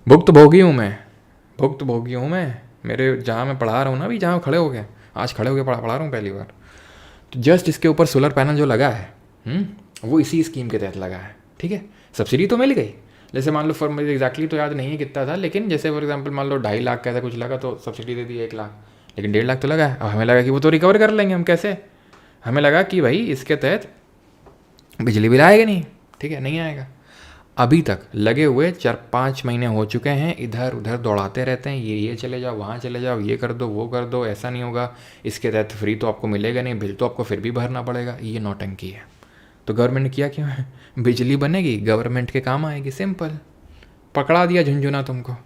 भुक्तभोगी हूँ मैं। मेरे जहाँ मैं पढ़ा रहा हूँ ना, अभी जहाँ खड़े हो गए, आज खड़े होकर पढ़ा रहा हूँ पहली बार, तो जस्ट इसके ऊपर सोलर पैनल जो लगा है वो इसी स्कीम के तहत लगा है। ठीक है, सब्सिडी तो मिल गई। जैसे मान लो, फॉर मुझे एग्जैक्टली तो याद नहीं है कितना था, लेकिन जैसे फॉर एग्जांपल मान लो 2.5 लाख का ऐसा कुछ लगा, तो सब्सिडी दे दी 1 लाख, लेकिन 1.5 लाख तो लगा है। अब हमें लगा कि वो तो रिकवर कर लेंगे हम। कैसे? हमें लगा कि भाई इसके तहत बिजली बिल आएगा नहीं। ठीक है, नहीं आएगा। अभी तक लगे हुए 4-5 महीने हो चुके हैं, इधर उधर दौड़ाते रहते हैं, ये चले जाओ, वहाँ चले जाओ, ये कर दो, वो कर दो, ऐसा नहीं होगा, इसके तहत फ्री तो आपको मिलेगा नहीं, बिल तो आपको फिर भी भरना पड़ेगा। ये नौटंकी है। तो गवर्नमेंट ने किया क्यों है? बिजली बनेगी, गवर्नमेंट के काम आएगी, सिंपल। पकड़ा दिया झुंझुना तुमको,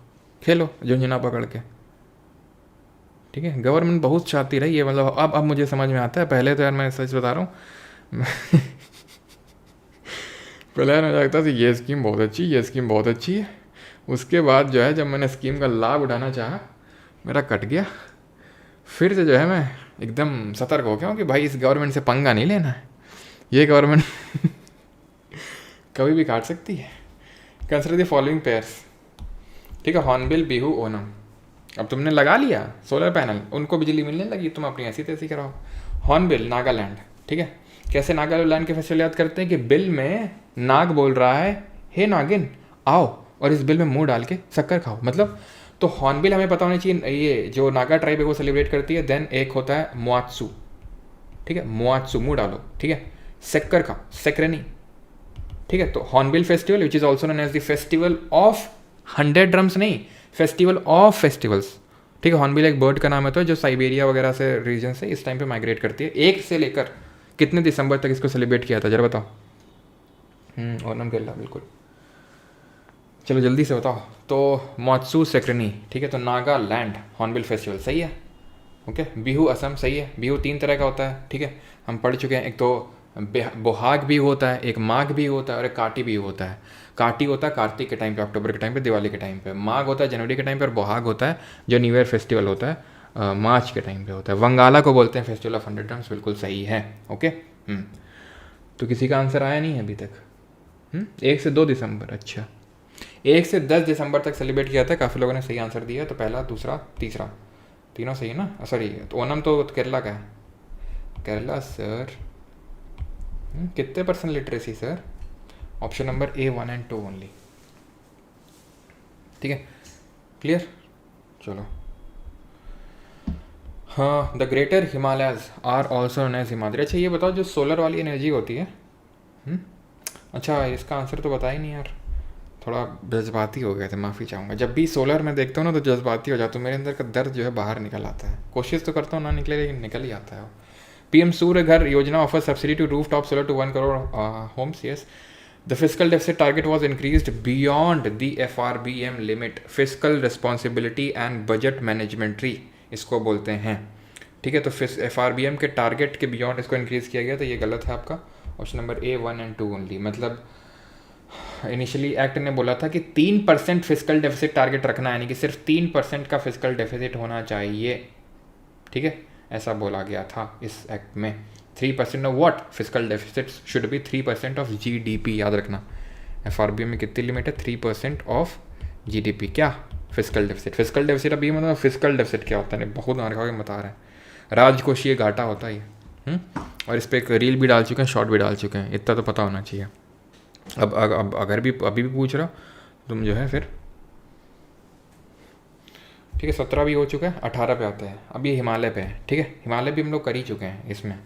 खेलो झुंझुना पकड़ के। ठीक है, गवर्नमेंट बहुत शातिर है ये, मतलब अब मुझे समझ में आता है। पहले तो यार मैं सच बता रहा हूँ पहले मैं लगता था ये स्कीम बहुत अच्छी है। उसके बाद जो है, जब मैंने स्कीम का लाभ उठाना चाहा, मेरा कट गया। फिर से जो है मैं एकदम सतर्क हो गया हूँ कि भाई इस गवर्नमेंट से पंगा नहीं लेना है। ये गवर्नमेंट कभी भी काट सकती है। Consider the following pairs. ठीक है, हॉर्नबिल, बिहू, ओनम। अब तुमने लगा लिया सोलर पैनल, उनको बिजली मिलने लगी, तुम अपनी ऐसी तैसी कराओ। हॉर्नबिल, नागालैंड। ठीक है, कैसे नागालैंड के फेस्टिवल याद करते हैं कि बिल में नाग बोल रहा है, हे नागिन आओ और इस बिल में मुंह डाल के शक्कर खाओ। मतलब तो हॉर्नबिल हमें पता होना चाहिए, ये जो नागा ट्राइब है वो सेलिब्रेट करती है। देन एक होता है मुआत्सू। ठीक है, मुआत्सू, मुंह डालो। ठीक है, शक्कर खाओ, सेक्रेनी। ठीक है, तो hornbill festival which is also known as the festival of 100 drums, नहीं, फेस्टिवल ऑफ फेस्टिवल्स। ठीक है, हॉर्नबिल एक बर्ड का नाम है, तो जो साइबेरिया वगैरह से रीजन से इस टाइम पे माइग्रेट करती है। 1 से लेकर कितने दिसंबर तक इसको सेलिब्रेट किया था जरा बताओ? ओनम केरला, बिल्कुल। चलो जल्दी से बताओ। तो मॉत्सू सेक्रेनी। ठीक है, तो नागालैंड हॉर्नबिल फेस्टिवल सही है। ओके, बिहू असम सही है। बिहू 3 तरह का होता है। ठीक है, हम पढ़ चुके हैं। एक तो बोहाग भी होता है, एक माघ भी होता है, और एक काटी भी होता है। काटी होता है कार्तिक के टाइम पे, अक्टूबर के टाइम पे, दिवाली के टाइम पे। माघ होता है जनवरी के टाइम पे, और बोहाग होता है जो न्यू ईयर फेस्टिवल होता है मार्च के टाइम पे होता है। वंगाला को बोलते हैं फेस्टिवल ऑफ 100 ड्रम्स, बिल्कुल सही है। ओके, तो किसी का आंसर आया नहीं है अभी तक? 1 से 2 दिसंबर, अच्छा 1 से 10 दिसंबर तक सेलिब्रेट किया था। काफ़ी लोगों ने सही आंसर दिया, तो पहला, दूसरा, तीसरा, तीनों सही है ना? सॉरी, तो ओनम तो केरला का है। केरला सर, कितने % literacy sir? Option number A, 1 and 2 only. ठीक है, क्लियर? चलो, हाँ, the greater Himalayas are also known as Himadri. अच्छा ये बताओ, जो सोलर वाली एनर्जी होती है, अच्छा इसका आंसर तो बता ही नहीं यार, थोड़ा जज्बाती हो गए थे, माफ़ी चाहूँगा। जब भी सोलर में देखता हूँ ना तो जज्बाती हो जाता हूँ, मेरे अंदर का दर्द जो है बाहर निकल आता है। कोशिश तो करता हूँ ना निकले, लेकिन निकल ही आता है। PM Surya Ghar Yojana offer subsidy to rooftop solar to 1 crore homes. Yes, the physical deficit target was increased beyond the FRBM limit. Physical responsibility and budget मैनेजमेंट्री इसको बोलते हैं। ठीक है, तो FRBM के टारगेट के बियॉन्ड इसको इंक्रीज़ किया गया, तो ये गलत है आपका। Option number A, 1 and 2 only. मतलब इनिशियली एक्ट ने बोला था कि 3% फिजिकल डेफिसिट टारगेट रखना है, यानी कि सिर्फ 3% का फिजिकल डेफिसिट होना चाहिए। ठीक है, ऐसा बोला गया था इस एक्ट में। 3% of what? Physical deficit should be 3% of GDP। याद रखना, FRBM में कितनी लिमिट है? 3% ऑफ GDP। क्या? Physical deficit. फिजिकल डेफिसिट अभी मतलब फिजिकल डेफिसिट क्या होता है? बहुत मार खा के बता रहे हैं। राजकोषीय घाटा होता है ये। और इस पर एक रील भी डाल चुके हैं, शॉर्ट भी डाल चुके हैं, इतना तो पता होना चाहिए। अब अगर भी अभी भी पूछ रहा हो तुम जो है फिर, ठीक है 17 भी हो चुका है, 18 पे आते हैं। अब ये हिमालय पे है, ठीक है हिमालय भी हम लोग कर ही चुके हैं इसमें,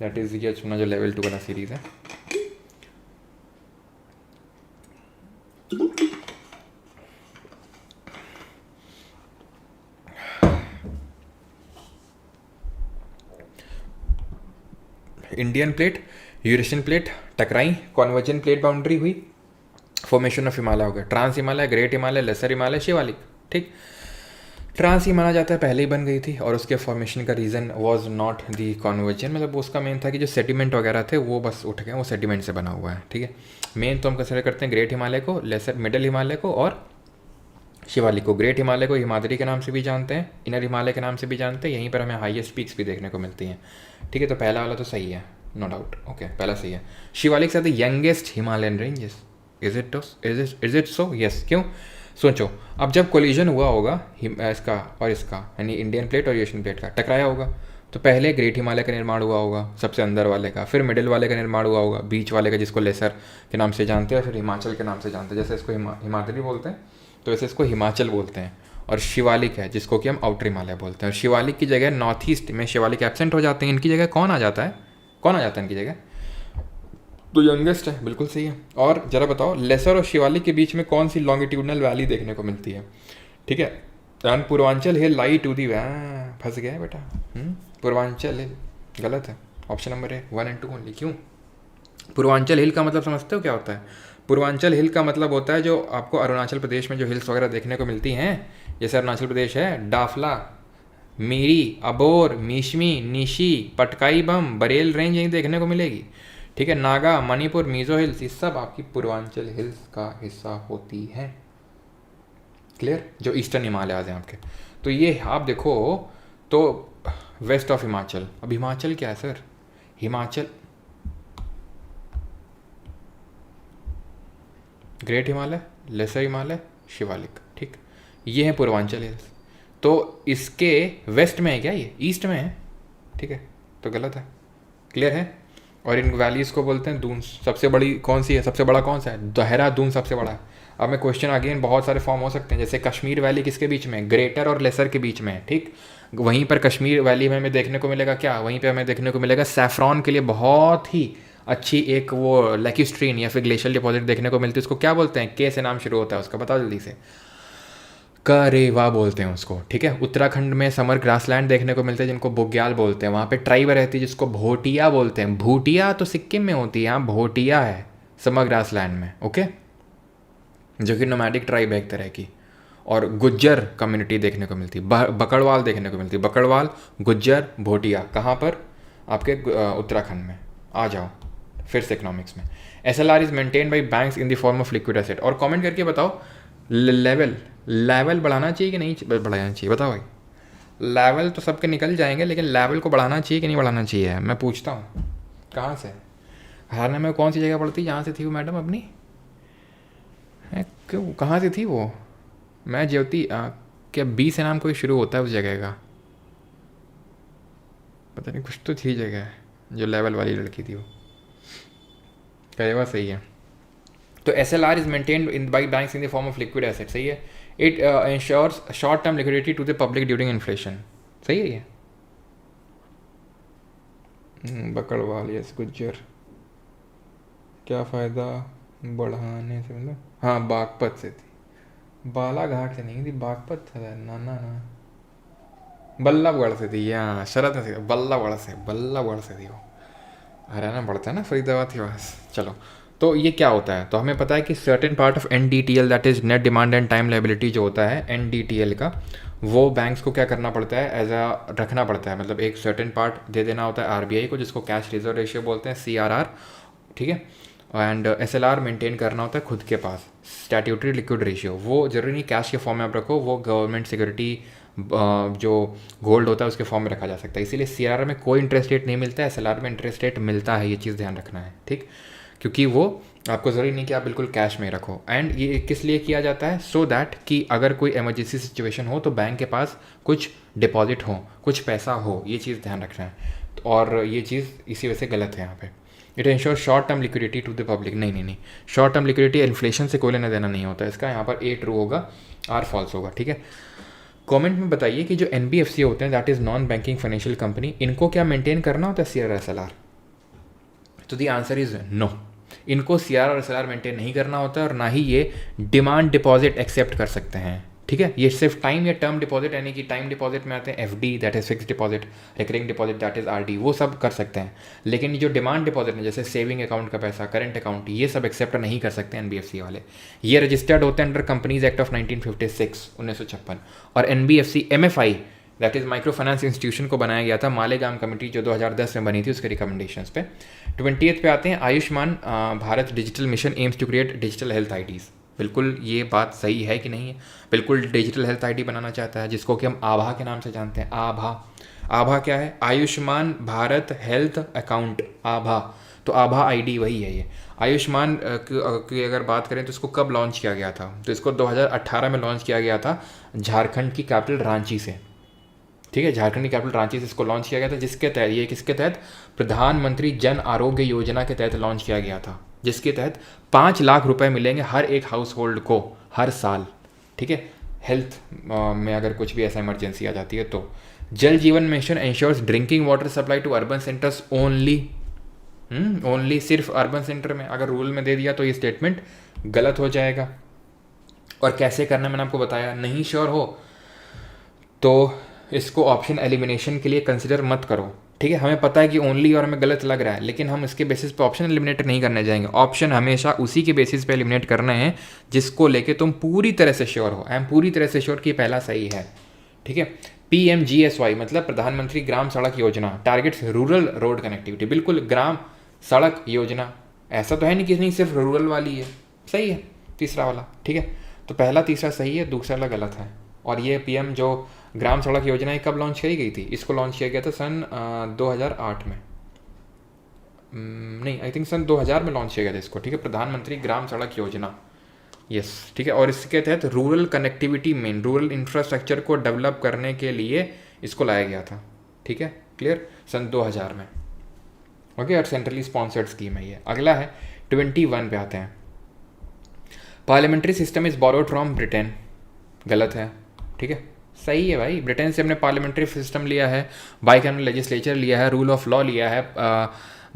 दैट इज़ ये अपना जो लेवल 2 वाला सीरीज़ है। इंडियन प्लेट, यूरेशियन प्लेट टकराई, कॉन्वर्जन प्लेट बाउंड्री हुई, फॉर्मेशन ऑफ हिमालय हो गया, trans Himalaya, great Himalaya, lesser Himalaya, Shivalik. ठीक, ट्रांस ही माना जाता है पहले ही बन गई थी, और उसके फॉर्मेशन का reason was not the conversion, मतलब उसका मेन था कि जो सेडिमेंट वगैरह थे वो बस उठ गए, वो सेडिमेंट से बना हुआ है। ठीक है, मेन तो हम कंसिडर करते हैं ग्रेट हिमालय को, लेसर मिडल हिमालय को और शिवालिक को। ग्रेट हिमालय को हिमाद्री के नाम से भी जानते हैं, इनर हिमालय के नाम से भी जानते हैं, यहीं पर हमें हाईएस्ट पीक्स भी देखने को मिलती हैं। ठीक है, तो पहला वाला तो सही है, नो डाउट, ओके पहला सही है। शिवालिक से the youngest Himalayan ranges, is it so? Yes, क्यों? सोचो, अब जब कोलिजन हुआ होगा इसका और इसका, यानी इंडियन प्लेट और एशियन प्लेट का टकराया होगा, तो पहले ग्रेट हिमालय का निर्माण हुआ होगा, सबसे अंदर वाले का, फिर मिडिल वाले का निर्माण हुआ होगा, बीच वाले का जिसको लेसर के नाम से जानते हैं, फिर हिमाचल के नाम से जानते हैं, जैसे इसको हिमाद्री बोलते हैं तो वैसे इसको हिमाचल बोलते हैं। और शिवालिक है जिसको कि हम आउटर हिमालय बोलते हैं। और शिवालिक की जगह नॉर्थ ईस्ट में शिवालिक एब्सेंट हो जाते हैं, इनकी जगह कौन आ जाता है? कौन आ जाता है इनकी जगह? तो यंगेस्ट है, बिल्कुल सही है। और जरा बताओ, लेसर और शिवालिक के बीच में कौन सी लॉन्गिट्यूडनल वैली देखने को मिलती है? ठीक है, and Purvanchal hill lie to the, फंस गया है बेटा। पूर्वांचल हिल गलत है, ऑप्शन नंबर है 1 और 2 ओनली। क्यों? पूर्वांचल हिल का मतलब समझते हो क्या होता है? पूर्वांचल हिल का मतलब होता है जो आपको अरुणाचल प्रदेश में जो हिल्स वगैरह देखने को मिलती हैं, जैसे अरुणाचल प्रदेश है, डाफला, मीरी, अबोर, मीशमी, निशी, पटकाई बम, बरेल रेंज यहीं देखने को मिलेगी। ठीक है, नागा, मणिपुर, मिजो हिल्स, ये सब आपकी पूर्वांचल हिल्स का हिस्सा होती हैं। क्लियर? जो ईस्टर्न हिमालयाज हैं आपके, तो ये आप देखो तो वेस्ट ऑफ हिमाचल। अब हिमाचल क्या है sir? Himachal great Himalaya, lesser Himalaya, Shivalik. ठीक, ये है पूर्वांचल हिल्स। तो इसके वेस्ट में है क्या? ये ईस्ट में है। ठीक है, तो गलत है। क्लियर है? और इन वैलीज़ को बोलते हैं दून्स। सबसे बड़ी कौन सी है? सबसे बड़ा कौन सा है? देहरादून सबसे बड़ा है। अब मैं क्वेश्चन अगेन बहुत सारे फॉर्म हो सकते हैं, जैसे कश्मीर वैली किसके बीच में? ग्रेटर और लेसर के बीच में। ठीक, वहीं पर कश्मीर वैली में हमें देखने को मिलेगा क्या? वहीं पे हमें देखने को मिलेगा सैफ्रॉन के लिए बहुत ही अच्छी एक वो लेक्यूस्ट्रीन या फिर ग्लेशियल डिपॉजिट देखने को मिलती है। उसको क्या बोलते हैं? के से नाम शुरू होता है उसका, बताओ जल्दी से। करेवा बोलते हैं उसको। ठीक है, उत्तराखंड में समर ग्रासलैंड देखने को मिलते हैं जिनको बुग्याल बोलते हैं। वहाँ पे ट्राइब रहती है जिसको भोटिया बोलते हैं। भूटिया तो सिक्किम में होती है, यहाँ भोटिया है समर ग्रासलैंड में। ओके, जो कि नोमैडिक ट्राइब है एक तरह की। और गुज्जर कम्युनिटी देखने को मिलती है, बकड़वाल देखने को मिलती है। बकड़वाल, गुज्जर, भोटिया कहाँ पर? आपके उत्तराखंड में। आ जाओ फिर से इकोनॉमिक्स में। SLR is maintain by banks in the form of liquid asset. और कमेंट करके बताओ, लेवल बढ़ाना चाहिए कि नहीं बढ़ाना चाहिए? बताओ भाई। लेवल तो सबके निकल जाएंगे, लेकिन लेवल को बढ़ाना चाहिए कि नहीं बढ़ाना चाहिए? मैं पूछता हूँ। कहाँ से? हरियाणा में कौन सी जगह पड़ती? जहाँ से थी वो मैडम अपनी, क्यों कहाँ से थी वो? मैं ज्योति क्या बी से नाम कोई शुरू होता है उस जगह का? पता नहीं, कुछ तो थी जगह जो लेवल वाली लड़की थी वो। करेवा सही है। तो SLR is maintained in by banks in the form of liquid asset. सही है। It insures short term liquidity to the public during inflation. सही है ये। बकड़वाल, यस। गुज्जर, क्या फ़ायदा बढ़ाने से? मतलब हाँ, बागपत से थी, बालाघाट से नहीं थी, बागपत था ना, बल्लभगढ़ से थी। यहाँ शरद में थी, बल्लभगढ़ से थी वो। हरियाणा पड़ता है ना, फरीदाबाद के पास। चलो, तो ये क्या होता है? तो हमें पता है कि certain part of NDTL, that is net demand and time liability, जो होता है NDTL का, वो बैंक्स को क्या करना पड़ता है? एज अ रखना पड़ता है, मतलब एक सर्टेन पार्ट दे देना होता है RBI को, जिसको कैश रिजर्व रेशियो बोलते हैं, CRR। ठीक है, एंड SLR मेंटेन करना होता है खुद के पास, स्टैट्यूटरी लिक्विड रेशियो। वो जरूरी नहीं कैश के फॉर्म में आप रखो, वो गवर्नमेंट सिक्योरिटी जो गोल्ड होता है उसके फॉर्म में रखा जा सकता है। इसीलिए CRR में कोई इंटरेस्ट रेट नहीं मिलता है, SLR में इंटरेस्ट रेट मिलता है। ये चीज़ ध्यान रखना है, ठीक? क्योंकि वो आपको ज़रूरी नहीं कि आप बिल्कुल कैश में रखो। एंड ये किस लिए किया जाता है? सो दैट कि अगर कोई इमरजेंसी सिचुएशन हो तो बैंक के पास कुछ डिपॉजिट हो, कुछ पैसा हो। ये चीज़ ध्यान रखना है। और ये चीज़ इसी वजह से गलत है यहाँ पे। It insure short term liquidity to the public. नहीं, शॉर्ट टर्म लिक्विडिटी इन्फ्लेशन से कोई लेना देना नहीं होता इसका। यहाँ पर ए ट्रू होगा, आर फॉल्स होगा, ठीक है। कमेंट में बताइए कि जो NBFC होते हैं, that is non banking financial company, इनको क्या मेंटेन करना होता है CRR SLR? तो दी आंसर इज़ नो, इनको CRR SLR मेंटेन नहीं करना होता है और ना ही ये डिमांड डिपॉजिट एक्सेप्ट कर सकते हैं, ठीक है। ये सिर्फ टाइम या टर्म डिपॉजिट, यानी कि टाइम डिपॉजिट में आते हैं FD that is fix deposit, recurring deposit that is RD, वो सब कर सकते हैं। लेकिन जो डिमांड डिपॉजिट है, जैसे सेविंग अकाउंट का पैसा, करंट अकाउंट, ये सब एक्सेप्ट नहीं कर सकते NBFC वाले। ये रजिस्टर्ड होते हैं अंडर कंपनीज एक्ट ऑफ 1956 और NBFC MFI that is micro finance institution को बनाया गया था मालेगाम कमेटी जो 2010 में बनी थी, उसके रिकमेंडेशंस पे। 20th पे आते हैं, Ayushman Bharat digital mission aims to create digital health IDs। बिल्कुल ये बात सही है कि नहीं है? बिल्कुल डिजिटल हेल्थ ID बनाना चाहता है, जिसको कि हम आभा के नाम से जानते हैं। आभा क्या है? आयुष्मान भारत हेल्थ अकाउंट, आभा। तो आभा ID वही है ये। आयुष्मान की अगर बात करें तो इसको कब लॉन्च किया गया था? तो इसको 2018 में लॉन्च किया गया था झारखंड की कैपिटल रांची से, ठीक है। झारखंड की कैपिटल रांची से इसको लॉन्च किया गया था, जिसके तहत, ये किसके तहत? प्रधानमंत्री जन आरोग्य योजना के तहत लॉन्च किया गया था, जिसके तहत 5 लाख रुपए मिलेंगे हर एक हाउस होल्ड को हर साल, ठीक है। हेल्थ में अगर कुछ भी ऐसा इमरजेंसी आ जाती है तो। Jal Jeevan mission insures drinking water supply to urban centres only. Only, सिर्फ अर्बन सेंटर में। अगर रूरल में दे दिया तो ये स्टेटमेंट गलत हो जाएगा। और कैसे करना मैंने आपको बताया। नहीं श्योर हो तो इसको ऑप्शन एलिमिनेशन के लिए कंसिडर मत करो, ठीक है। हमें पता है कि ओनली और हमें गलत लग रहा है, लेकिन हम इसके बेसिस पे ऑप्शन एलिमिनेट नहीं करने जाएंगे। ऑप्शन हमेशा उसी के बेसिस पे एलिमिनेट करना है जिसको लेके तुम पूरी तरह से श्योर हो। आई एम पूरी तरह से श्योर कि पहला सही है, ठीक है। PMGSY मतलब प्रधानमंत्री ग्राम सड़क योजना, टारगेट्स रूरल रोड कनेक्टिविटी। बिल्कुल ग्राम सड़क योजना, ऐसा तो है नहीं कि नहीं सिर्फ रूरल वाली है, सही है तीसरा वाला, ठीक है। तो पहला तीसरा सही है, दूसरा वाला गलत है। और ये PM जो ग्राम सड़क योजना कब लॉन्च की गई थी? इसको लॉन्च किया गया था सन 2008 में, नहीं आई थिंक सन 2000 में लॉन्च किया गया था इसको, ठीक है। प्रधानमंत्री ग्राम सड़क योजना, यस, ठीक है। और इसके तहत rural connectivity main, rural infrastructure को डेवलप करने के लिए इसको लाया गया था, ठीक है, क्लियर, सन 2000 में, ओके। और सेंट्रली स्पॉन्सर्ड स्कीम है ये। अगला है 21 पे आते हैं। Parliamentary system is borrowed from Britain, गलत है, ठीक है। सही है भाई, ब्रिटेन से हमने पार्लियामेंट्री सिस्टम लिया है, बाइकैमरल लेजिस्लेचर लिया है, रूल ऑफ लॉ लिया है,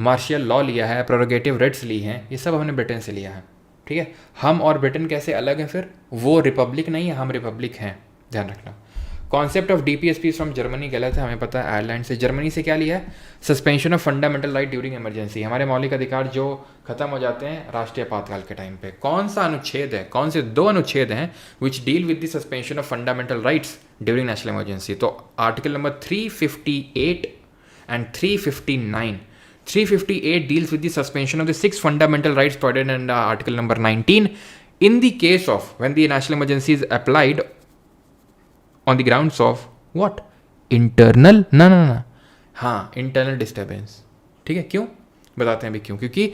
मार्शियल लॉ लिया है, प्रोरोगेटिव राइट्स ली हैं, ये सब हमने ब्रिटेन से लिया है, ठीक है। हम और ब्रिटेन कैसे अलग हैं फिर? वो रिपब्लिक नहीं है, हम रिपब्लिक हैं, ध्यान रखना। Concept of DPSP from Germany, गलत है, हमें पता है आयरलैंड से। जर्मनी से क्या लिया है? Suspension of fundamental right during emergency, हमारे मौलिक अधिकार जो खत्म हो जाते हैं राष्ट्रीय आपातकाल के टाइम पे। कौन सा अनुच्छेद है? कौन से 2 अनुच्छेद हैं which deal with the suspension of fundamental rights during national emergency? तो article number 358 and 359। 358 deals with the suspension of the 6 fundamental rights provided in article number 19 in the case of when the national emergency is applied on the grounds of what? Internal ना हाँ, internal disturbance, ठीक है। क्यों बताते हैं अभी क्यों? क्योंकि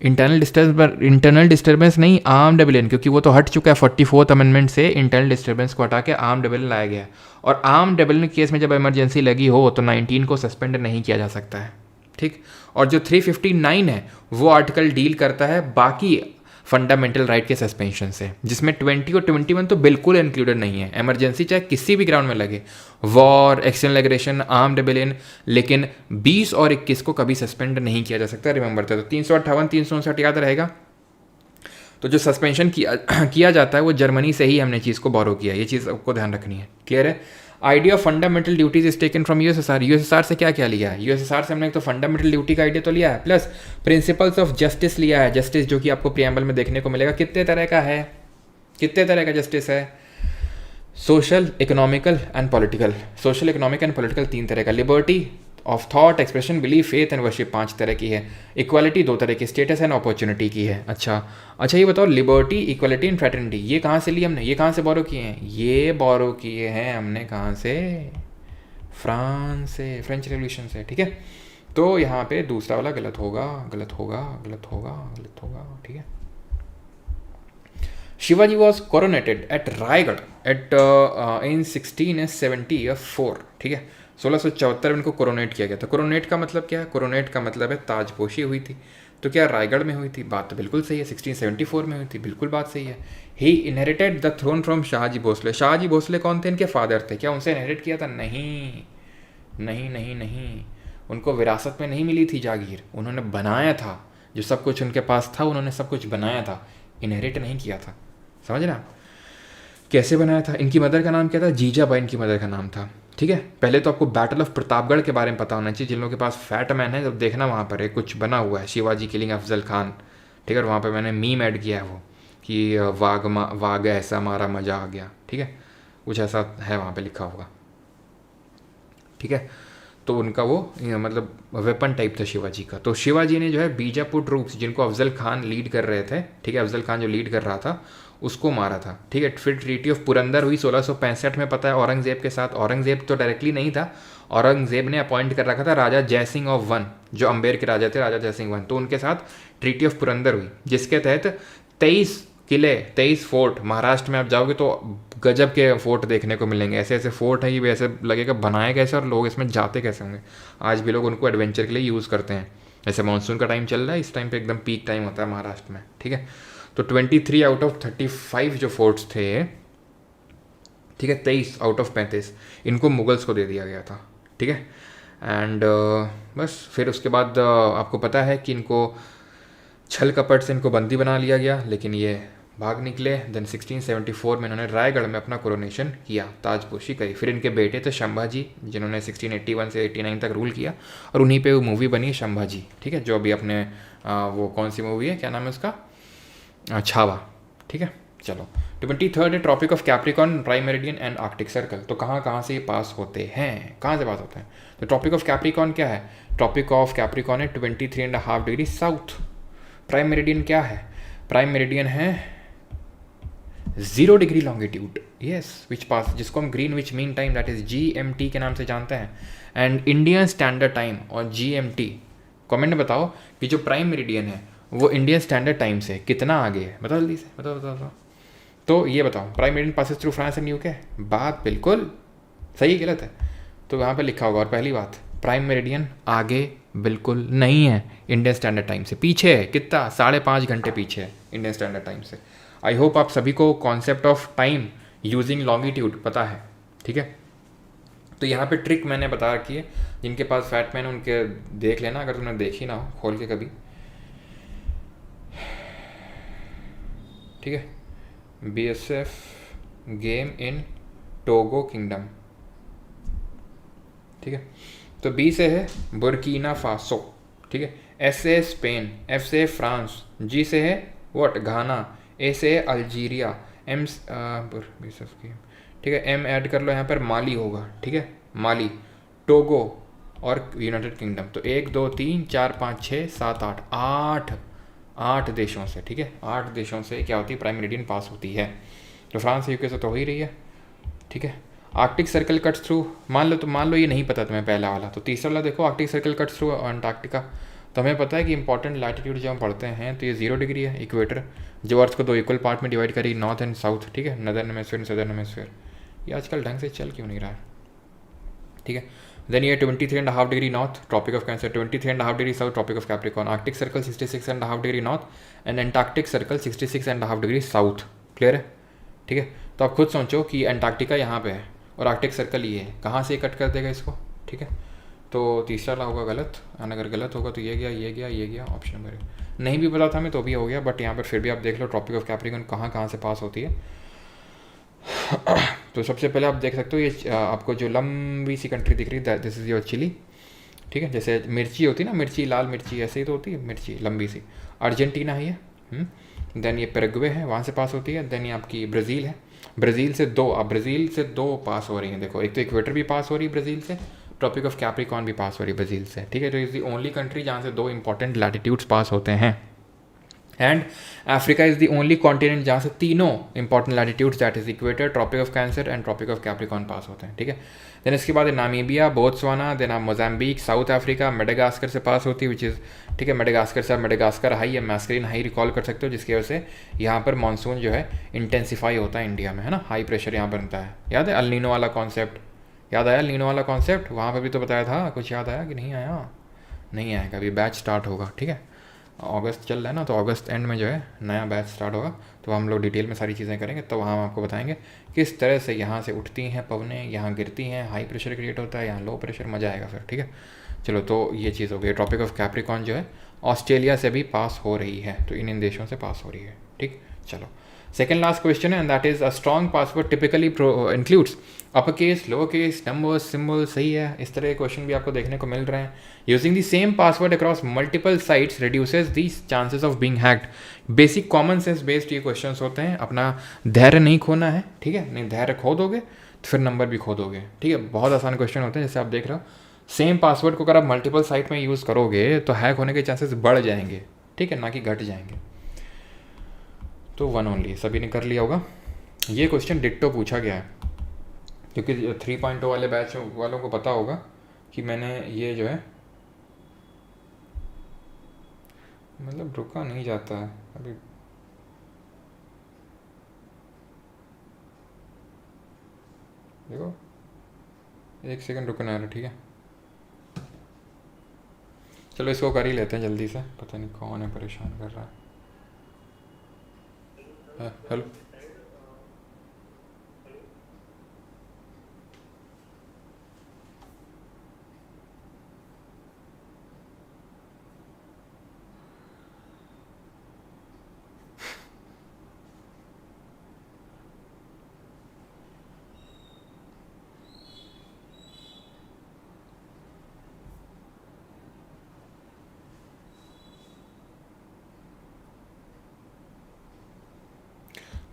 इंटरनल डिस्टर्बेंस नहीं, आर्म्ड रेबेलियन, क्योंकि वो तो हट चुका है 44th अमेंडमेंट से, इंटरनल डिस्टर्बेंस को हटा के आर्म्ड रेबेलियन लाया गया है। और आर्म्ड रेबेलियन केस में जब इमरजेंसी लगी हो तो 19 को सस्पेंड नहीं किया जा सकता है, ठीक। और जो 359 है वो आर्टिकल डील करता है बाकी फंडामेंटल राइट के सस्पेंशन से, जिसमें 20 और 21 तो बिल्कुल इंक्लूडेड नहीं है। इमरजेंसी चाहे किसी भी ग्राउंड में लगे, war, external aggression, armed rebellion, लेकिन 20 और 21 को कभी सस्पेंड नहीं किया जा सकता, रिमेंबर। तो 358, 359 याद रहेगा। तो जो सस्पेंशन किया जाता है वो जर्मनी से ही हमने चीज़ को बोरो किया, ये चीज़ आपको ध्यान रखनी है, क्लियर है। Idea of fundamental duties is taken from USSR. USSR से क्या क्या लिया है? यूएसएसआर से हमने एक तो फंडामेंटल ड्यूटी का आइडिया तो लिया है, प्लस प्रिंसिपल्स ऑफ जस्टिस लिया है। जस्टिस जो कि आपको प्रियम्बल में देखने को मिलेगा, कितने तरह का है, कितने तरह का जस्टिस है? Social, economical and political. Social, economic and political 3 तरह का। Liberty of thought, expression, belief, faith and worship 5 तरह की है। इक्वालिटी 2 तरह की, स्टेटस एंड अपॉर्चुनिटी की है। अच्छा ये बताओ, लिबर्टी, इक्वालिटी एंड फ्रेटर्निटी ये कहाँ से लिए हमने? ये कहाँ से बोरो किए हैं? ये बोरो किए हैं हमने कहाँ से? फ्रांस से, फ्रेंच रेवोल्यूशन से, ठीक है। तो यहाँ पे दूसरा वाला गलत होगा, गलत होगा, गलत होगा, गलत होगा, ठीक है। Shivaji was coronated at Raigad at in 1674, ठीक है। 1674 में इनको कोरोनेट किया गया था। कोरोनेट का मतलब क्या है? कोरोनेट का मतलब है ताजपोशी हुई थी। तो क्या रायगढ़ में हुई थी? बात तो बिल्कुल सही है। 1674 में हुई थी, बिल्कुल बात सही है। He inherited the throne from Shahji Bhosale. Shahji Bhosale कौन थे? इनके फादर थे। क्या उनसे इनहेरिट किया था? नहीं नहीं नहीं नहीं, उनको विरासत में नहीं मिली थी जागीर, उन्होंने बनाया था। जो सब कुछ उनके पास था उन्होंने सब कुछ बनाया था, इनहेरिट नहीं किया था। समझ रहे आप? कैसे बनाया था? इनकी मदर का नाम क्या था? जीजाबाई इनकी मदर का नाम था। ठीक है, पहले तो आपको बैटल ऑफ प्रतापगढ़ के बारे में पता होना चाहिए। जिन लोगों के पास फैट मैन है, जब देखना वहाँ पर है कुछ बना हुआ है, शिवाजी किलिंग अफजल खान। ठीक है, वहाँ पर मैंने मीम ऐड किया है वो कि वाग ऐसा मारा मजा आ गया। ठीक है, कुछ ऐसा है वहाँ पे लिखा होगा। ठीक है, तो उनका वो मतलब वेपन टाइप था शिवाजी का। तो शिवाजी ने जो है बीजापुर ट्रूप्स, जिनको अफजल खान लीड कर रहे थे, ठीक है, अफजल खान जो लीड कर रहा था, उसको मारा था। ठीक है, फिर ट्रीटी ऑफ पुरंदर हुई 1665 में, पता है, औरंगजेब के साथ। औरंगजेब तो डायरेक्टली नहीं था, औरंगजेब ने अपॉइंट कर रखा था राजा जयसिंह ऑफ वन, जो अम्बेर के राजा थे, राजा जयसिंह वन। तो उनके साथ ट्रीटी ऑफ पुरंदर हुई, जिसके तहत 23 किले, 23 फोर्ट, महाराष्ट्र में आप जाओगे तो गजब के फोर्ट देखने को मिलेंगे। ऐसे ऐसे फोर्ट हैं कि वैसे लगेगा बनाए कैसे और लोग इसमें जाते कैसे होंगे। आज भी लोग उनको एडवेंचर के लिए यूज़ करते हैं। ऐसे मानसून का टाइम चल रहा है, इस टाइम पे एकदम पीक टाइम होता है महाराष्ट्र में। ठीक है, तो 23 आउट ऑफ 35 जो फोर्ट्स थे, ठीक है, 23 आउट ऑफ 35 इनको मुगल्स को दे दिया गया था। ठीक है, एंड बस फिर उसके बाद आपको पता है कि इनको छल कपट से इनको बंदी बना लिया गया, लेकिन ये भाग निकले। देन 1674 में इन्होंने रायगढ़ में अपना कोरोनेशन किया, ताजपोशी करी। फिर इनके बेटे थे शंभाजी, जिन्होंने 1681 से 89 तक रूल किया, और उन्हीं पे वो मूवी बनी शंभाजी। ठीक है, जो अभी अपने वो कौन सी मूवी है, क्या नाम है उसका, छावा। ठीक है, चलो 23rd है tropic of Capricorn, prime meridian and Arctic circle. तो कहाँ कहाँ से ये पास होते हैं, कहाँ से पास होते हैं? तो ट्रॉपिक ऑफ कैप्रिकॉन क्या है? ट्रॉपिक ऑफ कैप्रिकॉन है 23.5 डिग्री साउथ। प्राइम मेरिडियन क्या है? प्राइम मेरिडियन है 0 डिग्री लॉन्गिट्यूड, यस, विच पास, जिसको हम green which mean time, that is GMT के नाम से जानते हैं। एंड इंडियन स्टैंडर्ड टाइम और GMT, कमेंट में बताओ कि जो प्राइम मेरिडियन है वो इंडियन स्टैंडर्ड टाइम से कितना आगे है? बताओ जल्दी से, बताओ बताओ बताओ। तो ये बताओ, prime meridian passes through France and UK. बात बिल्कुल सही, गलत है? तो यहाँ पे लिखा होगा। और पहली बात, प्राइम मेरिडियन आगे बिल्कुल नहीं है, इंडियन स्टैंडर्ड टाइम से पीछे है। कितना? 5.5 घंटे पीछे है इंडियन स्टैंडर्ड टाइम से। आई होप आप सभी को concept of time using longitude पता है। ठीक है, तो यहाँ पे ट्रिक मैंने बता रखी है, जिनके पास फैट मैन उनके देख लेना, अगर तुमने देखी ना हो खोल के कभी। ठीक है, BSF game in Togo kingdom. ठीक है, तो B से है बुर्किना फासो। ठीक है, S से है स्पेन, F से है फ्रांस, G से है व्हाट, घाना, A से है अल्जीरिया, M BSF गेम। ठीक है, M ऐड कर लो यहाँ पर, माली होगा। ठीक है, माली, टोगो और यूनाइटेड किंगडम। तो 1 2 3 4 5 6 7 8 8 देशों से। ठीक है, 8 देशों से क्या होती है? प्राइम मेरिडियन पास होती है। तो फ्रांस यूके से तो हो ही रही है। ठीक है, आर्कटिक सर्कल कट्स थ्रू, मान लो ये नहीं पता तुम्हें पहला वाला, तो तीसरा वाला देखो, Arctic circle cuts through Antarctica. तो हमें पता है कि इंपॉर्टेंट लैटिट्यूड जब हम पढ़ते हैं तो ये 0 डिग्री है, इक्वेटर, जो अर्थ को 2 इक्वल पार्ट में डिवाइड करी, नॉर्थ एंड साउथ। ठीक है, नदर्न हेमिस्फीयर, सदर्न हेमिस्फीयर। ये आजकल ढंग से चल क्यों नहीं रहा है? ठीक है, देन ये 23.5 degree north, tropic of cancer, 23.5 degree south, tropic of Capricorn, Arctic circle 66.5 degree north and Antarctic circle 66.5 degree south. Clear है? ठीक है, तो आप खुद सोचो कि एंटार्कटिका यहाँ पे है और आर्कटिक सर्कल ये है, कहाँ से कट कर देगा इसको? ठीक है, तो तीसरा वाला होगा गलत, और अगर गलत होगा तो ये गया, ये गया, ये गया, ऑप्शन नंबर नहीं भी पता था हमें तो भी हो गया, बट यहाँ पर फिर भी आप देख लो ट्रॉपिक ऑफ कैप्रिकॉन कहाँ कहाँ से पास होती है। तो सबसे पहले आप देख सकते हो, ये आपको जो लंबी सी कंट्री दिख रही है, दिस इज़ योर चिली। ठीक है, जैसे मिर्ची होती है ना, मिर्ची, लाल मिर्ची, ऐसे ही तो होती है मिर्ची लंबी सी। अर्जेंटीना है ये। देन ये पैराग्वे है, वहाँ से पास होती है। देन ये आपकी ब्राज़ील है, ब्राज़ील से 2, अब ब्राज़ील से 2 पास हो रही हैं। देखो, एक तो इक्वेटर भी पास हो रही है ब्राज़ील से, ट्रॉपिक ऑफ कैप्रिकॉन भी पास हो रही है ब्राज़ील से। ठीक है, तो इज़ दी ओनली कंट्री जहाँ से 2 इंपॉर्टेंट लैटिट्यूड्स पास होते हैं। And Africa is the only continent जहाँ से तीनों important latitudes, that is equator, tropic of cancer and tropic of capricorn पास होते हैं। ठीक है, देन इसके बाद नामीबिया, बोत्सवाना, देन आप मोजाम्बिक, साउथ अफ्रीका, मेडागास्कर से पास होती है, विच इज़, ठीक है, मेडागास्कर से आप मेडागास्कर हाई या मैस्करीन हाई रिकॉल कर सकते हो, जिसकी वजह से यहाँ पर मानसून जो है इंटेंसीफाई होता है इंडिया में, है ना, हाई प्रेशर यहाँ बनता है। याद है अल नीनो वाला कॉन्सेप्ट? याद आया लीनो वाला कॉन्सेप्ट? वहाँ पे भी तो बताया था, कुछ याद आया कि नहीं आया? नहीं आएगा, अभी बैच स्टार्ट होगा, ठीक है। अगस्त चल रहा है ना, तो अगस्त एंड में जो है नया बैच स्टार्ट होगा, तो हम लोग डिटेल में सारी चीज़ें करेंगे। तो वहाँ हम आपको बताएंगे किस तरह से यहाँ से उठती हैं पवनें, यहाँ गिरती हैं, हाई प्रेशर क्रिएट होता है, यहाँ लो प्रेशर, मज़ा आएगा फिर, ठीक है। चलो, तो ये चीज़ हो गई। ट्रॉपिक ऑफ कैप्रिकॉर्न जो है ऑस्ट्रेलिया से भी पास हो रही है, तो इन देशों से पास हो रही है, ठीक। चलो, सेकेंड लास्ट क्वेश्चन है, and that is a strong password typically includes upper case, lower case, numbers, symbol. सही है, इस तरह के क्वेश्चन भी आपको देखने को मिल रहे हैं। Using the same password across multiple sites reduces the chances of being hacked. Basic common sense based ये क्वेश्चन होते हैं, अपना धैर्य नहीं खोना है, ठीक है। नहीं, धैर्य खो दोगे तो फिर नंबर भी खो दोगे, ठीक है। बहुत आसान क्वेश्चन होते हैं, जैसे आप देख रहे हो, सेम पासवर्ड को अगर आप मल्टीपल साइट में यूज़ करोगे तो हैक होने के चांसेस बढ़ जाएंगे, ठीक है, ना कि घट जाएंगे। तो वन ओनली, सभी ने कर लिया होगा। ये क्वेश्चन डिट्टो पूछा गया है, क्योंकि 3.0 वाले बैच वालों को पता होगा कि मैंने ये जो है, मतलब रुका नहीं जाता है अभी, देखो 1 सेकंड रुकना है, ठीक है। चलो, इसको कर ही लेते हैं जल्दी से, पता नहीं कौन है परेशान कर रहा है। Hello,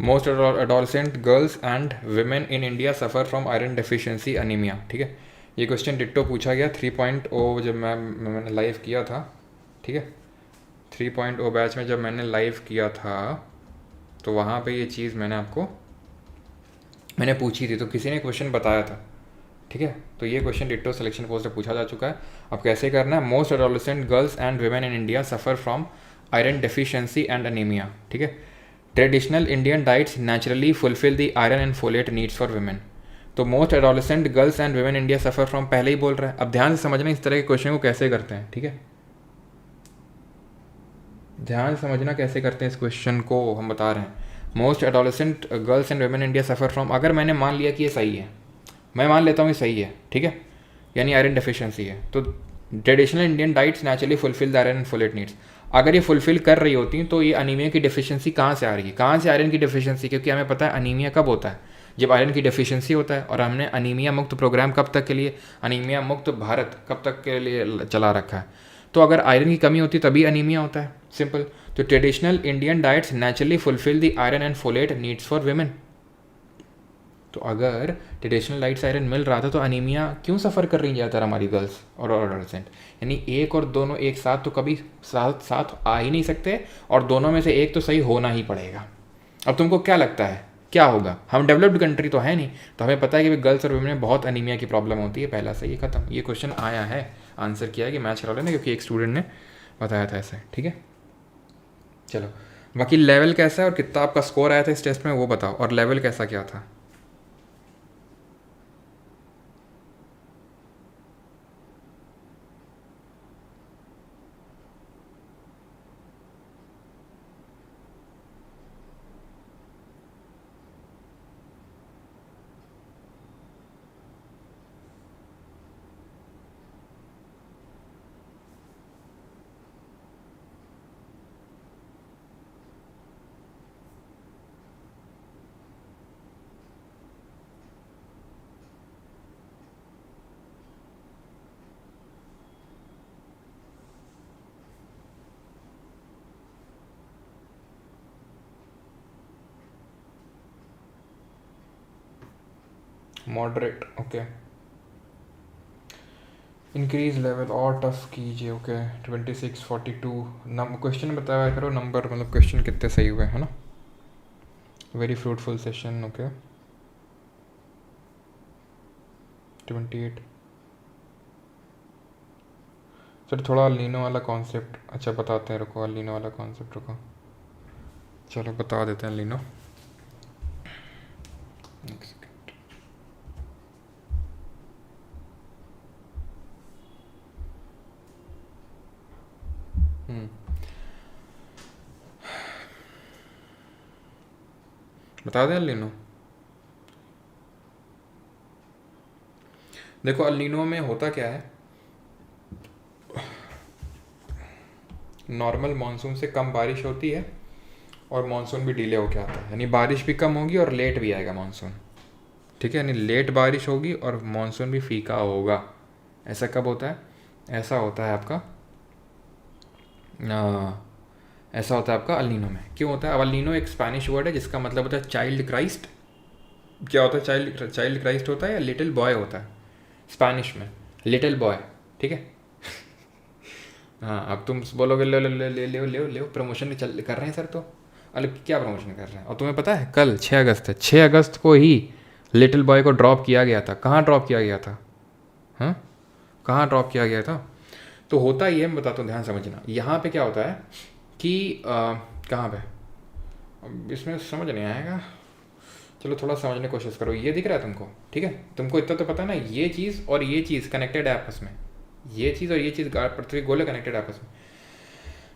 most adolescent girls and women in India suffer from iron deficiency anaemia, ठीक है। ये क्वेश्चन डिट्टो पूछा गया 3.0 जब मैंने लाइव किया था, ठीक है। 3.0 बैच में जब मैंने लाइव किया था, तो वहाँ पे ये चीज़ मैंने पूछी थी, तो किसी ने क्वेश्चन बताया था, ठीक है। तो ये क्वेश्चन डिट्टो सिलेक्शन पोस्ट से पूछा जा चुका है। अब कैसे करना है? Most adolescent girls and women in India suffer from iron deficiency and anaemia, ठीक है। Traditional Indian diets naturally fulfil the iron and folate needs for women। तो most adolescent girls and women India suffer from पहले ही बोल रहा है। अब ध्यान से समझना इस तरह के क्वेश्चन को कैसे करते हैं, ठीक है। ध्यान से समझना कैसे करते हैं इस क्वेश्चन को, हम बता रहे हैं। Most adolescent girls and women India suffer from, अगर मैंने मान लिया कि ये सही है, मैं मान लेता हूँ ये सही है, ठीक है, यानी आयरन डेफिशिएंसी है, तो traditional Indian diets naturally fulfil the iron and folate needs. अगर ये फुलफिल कर रही होती तो ये अनीमिया की डेफिशिएंसी कहाँ से आ रही है? कहाँ से आयरन की डेफिशिएंसी? क्योंकि हमें पता है अनीमिया कब होता है, जब आयरन की डेफिशिएंसी होता है। और हमने अनीमिया मुक्त प्रोग्राम कब तक के लिए, अनीमिया मुक्त भारत कब तक के लिए चला रखा है। तो अगर आयरन की कमी होती तभी अनीमिया होता है, सिंपल। तो traditional Indian diets naturally fulfil the iron and folate needs for women। तो अगर ट्रेडिशनल लाइट्स आयरन मिल रहा था तो अनीमिया क्यों सफ़र कर रही है ज़्यादातर हमारी गर्ल्स और एडोलेसेंट? यानी एक और दोनों एक साथ तो कभी साथ साथ आ ही नहीं सकते, और दोनों में से एक तो सही होना ही पड़ेगा। अब तुमको क्या लगता है क्या होगा? हम डेवलप्ड कंट्री तो है नहीं, तो हमें पता है कि गर्ल्स और वुमेन में बहुत अनीमिया की प्रॉब्लम होती है। पहला सही खत्म। ये क्वेश्चन आया है, आंसर किया है कि मैच करा लेना, क्योंकि एक स्टूडेंट ने बताया था ऐसे, ठीक है। चलो, बाकी लेवल कैसा है और कितना आपका स्कोर आया था इस टेस्ट में वो बताओ, और लेवल कैसा क्या था? Moderate, okay. इंक्रीज लेवल और टफ कीजिए, ओके। 2642 नम क्वेश्चन बताया करो, नंबर मतलब क्वेश्चन कितने सही हुए, है ना। Very fruitful session, okay. 28। Sir थोड़ा अलीनो वाला कॉन्सेप्ट अच्छा बताते हैं, रुको, अलीनो वाला कॉन्सेप्ट रुको, चलो बता देते हैं अलीनो। हम्म, बता दें अल नीनो। देखो अल नीनो में होता क्या है, नॉर्मल मानसून से कम बारिश होती है और मानसून भी डिले होके आता है, यानी बारिश भी कम होगी और लेट भी आएगा मानसून। ठीक है, यानी लेट बारिश होगी और मानसून भी फीका होगा। ऐसा कब होता है? ऐसा होता है आपका ऐसा होता है आपका अल नीनो में। क्यों होता है? अब अल नीनो एक स्पेनिश वर्ड है जिसका मतलब होता है चाइल्ड क्राइस्ट। क्या होता है? चाइल्ड चाइल्ड क्राइस्ट होता है या लिटिल बॉय होता है स्पेनिश में, लिटिल बॉय। ठीक है। हाँ, अब तुम बोलोगे ले ले ले ले ले ले ले प्रमोशन चल कर रहे हैं सर, तो अलग क्या प्रमोशन कर रहे हैं? और तुम्हें पता है कल 6 अगस्त है, 6 अगस्त को ही लिटिल बॉय को ड्रॉप किया गया था। कहाँ ड्रॉप किया गया था? हाँ, कहाँ ड्रॉप किया गया था? तो होता ही है, मैं बताता हूँ, ध्यान समझना। यहाँ पे क्या होता है कि कहाँ पे, अब इसमें समझ नहीं आएगा, चलो थोड़ा समझने की कोशिश करो। ये दिख रहा है तुमको? ठीक है, तुमको इतना तो पता है ना, ये चीज़ और ये चीज़ कनेक्टेड है आपस में। ये चीज़ और ये चीज़ पृथ्वी गोल कनेक्टेड है आपस में।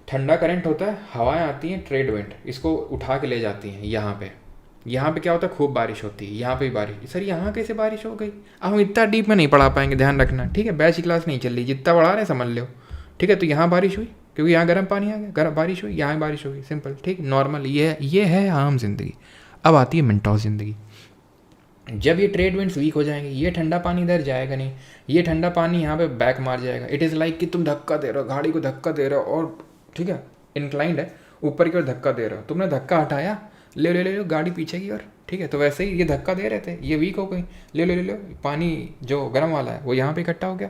ठंडा करंट होता है, हवाएं आती हैं ट्रेड विंड, इसको उठा के ले जाती हैं यहाँ पे। यहाँ पे क्या होता है? खूब बारिश होती है। यहाँ पे भी बारिश। सर यहाँ कैसे बारिश हो गई? अब हम इतना डीप में नहीं पढ़ा पाएंगे, ध्यान रखना। ठीक है, बैच की क्लास नहीं चल रही, जितना पढ़ा रहे हैं समझ लो। ठीक है, तो यहाँ बारिश हुई क्योंकि यहाँ गर्म पानी आ गया, गर्म बारिश हुई, यहाँ बारिश होगी, सिंपल। ठीक, नॉर्मल। ये है आम जिंदगी। अब आती है मिनटॉस जिंदगी। जब ये ट्रेड विंड्स वीक हो जाएंगे, ये ठंडा पानी इधर जाएगा नहीं, ये ठंडा पानी यहाँ पे बैक मार जाएगा। इट इज़ लाइक कि तुम धक्का दे रहे हो, गाड़ी को धक्का दे रहे हो, और ठीक है इंक्लाइंड है, ऊपर की ओर धक्का दे रहे हो, तुमने धक्का हटाया, ले ले ले लो गाड़ी पीछे की ओर। ठीक है, तो वैसे ही ये धक्का दे रहे थे, ये वीक हो गई, ले लो पानी जो गर्म वाला है वो यहाँ पे इकट्ठा हो गया।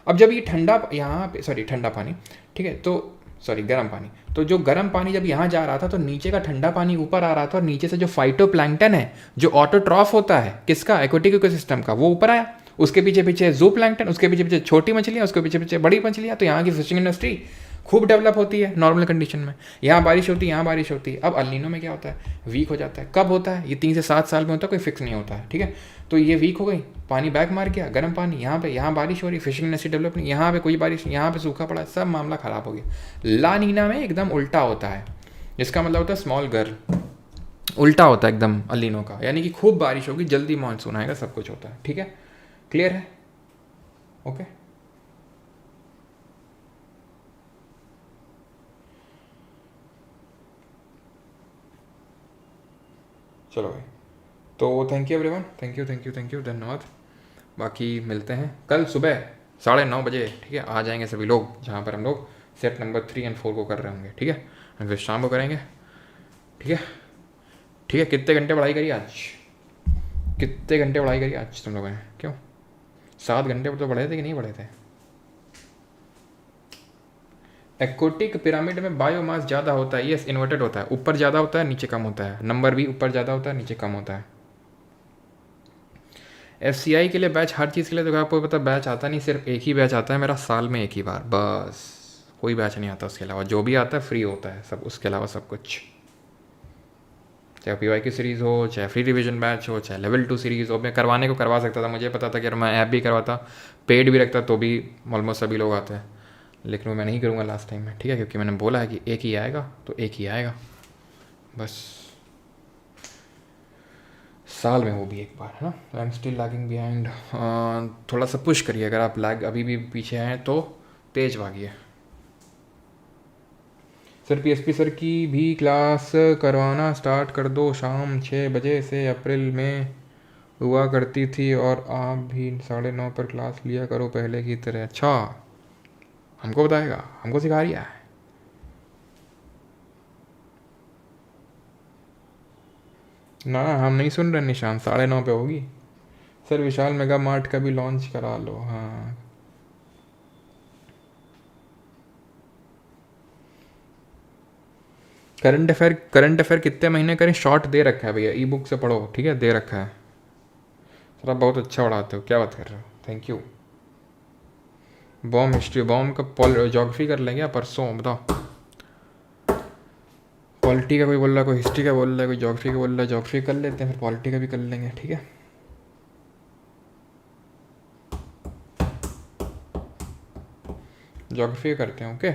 अब जब ये ठंडा यहाँ पे, सॉरी ठंडा पानी, ठीक है, तो सॉरी गर्म पानी, तो जो गर्म पानी जब यहाँ जा रहा था तो नीचे का ठंडा पानी ऊपर आ रहा था, और नीचे से जो फाइटोप्लैंक्टन है, जो ऑटोट्रॉफ होता है किसका, एक्वेटिक इकोसिस्टम का, वो ऊपर आया। उसके पीछे पीछे जू प्लैंक्टन, उसके पीछे पीछे छोटी मछलियाँ, उसके पीछे पीछे बड़ी मछलियाँ। तो यहाँ की फिशिंग इंडस्ट्री खूब डेवलप होती है नॉर्मल कंडीशन में। यहाँ बारिश होती है, यहाँ बारिश होती है। अब अल नीनो में क्या होता है? वीक हो जाता है। कब होता है? ये 3 से 7 साल में होता है, कोई फिक्स नहीं होता है। ठीक है, तो ये वीक हो गई, पानी बैक मार गया, गर्म पानी यहाँ पे, यहाँ बारिश हो रही, फिशिंग इंडस्ट्री डेवलप नहीं, यहाँ पे कोई बारिश नहीं, यहाँ पे सूखा पड़ा, सब मामला ख़राब हो गया। ला नीना में एकदम उल्टा होता है, इसका मतलब होता है स्मॉल गर्ल, उल्टा होता है एकदम अल नीनो का, यानी कि खूब बारिश होगी, जल्दी मानसून आएगा, सब कुछ होता है। ठीक है, क्लियर है? ओके, चलो भाई, तो thank you everyone, thank you धन्यवाद। बाकी मिलते हैं कल सुबह 9:30 बजे। ठीक है, आ जाएंगे सभी लोग, जहाँ पर हम लोग सेट नंबर 3 और 4 को कर रहे होंगे। ठीक है, हम फिर शाम को करेंगे। ठीक है, ठीक है। कितने घंटे पढ़ाई करी आज? कितने घंटे पढ़ाई करी आज तुम लोगों ने? क्यों 7 घंटे तो पढ़े थे कि नहीं पढ़े थे? एक्वोटिक पिरामिड में बायोमास ज़्यादा होता है, यस इन्वर्टेड होता है, ऊपर ज़्यादा होता है नीचे कम होता है, नंबर भी ऊपर ज़्यादा होता है नीचे कम होता है। FCI के लिए बैच, हर चीज़ के लिए तो आपको पता बैच आता नहीं, सिर्फ एक ही बैच आता है मेरा साल में एक ही बार, बस कोई बैच नहीं आता। उसके अलावा जो भी आता है फ्री होता है सब, उसके अलावा सब कुछ, चाहे PY की सीरीज़ हो, चाहे फ्री रिवीजन बैच हो, चाहे लेवल 2 सीरीज़ हो। मैं करवाने को करवा सकता था, मुझे पता था कि यार मैं ऐप भी करवाता, पेड भी रखता, तो भी ऑलमोस्ट सभी लोग आते हैं, लेकिन वो मैं नहीं करूँगा लास्ट टाइम में। ठीक है, क्योंकि मैंने बोला है कि एक ही आएगा तो एक ही आएगा, बस साल में वो भी एक बार, है ना। I am still lagging behind, थोड़ा सा पुश करिए, अगर आप लैग अभी भी पीछे हैं तो तेज़ भागिए। सर PSP सर की भी क्लास करवाना स्टार्ट कर दो, शाम 6 बजे से अप्रैल में हुआ करती थी, और आप भी 9:30 पर क्लास लिया करो पहले की तरह। अच्छा, हमको बताएगा, हमको सिखा रही है। ना हम नहीं सुन रहे निशान, 9:30 पे होगी। सर विशाल मेगा मार्ट का भी लॉन्च करा लो। हाँ, करंट अफेयर कितने महीने करें? शॉर्ट दे रखा है भैया, ई बुक से पढ़ो। ठीक है, दे रखा है। सर आप बहुत अच्छा पढ़ाते हो, क्या बात कर रहे हो, thank you. Bomb history, bomb का जोग्राफी कर लेंगे परसों, बताओ। पॉलिटी का कोई बोल रहा है, कोई हिस्ट्री का बोल रहा है, कोई जोग्राफी का बोल रहा है, जोग्राफी कर लेते हैं, फिर पॉलिटी का भी कर लेंगे। ठीक है, जोग्राफी करते हैं। ओके,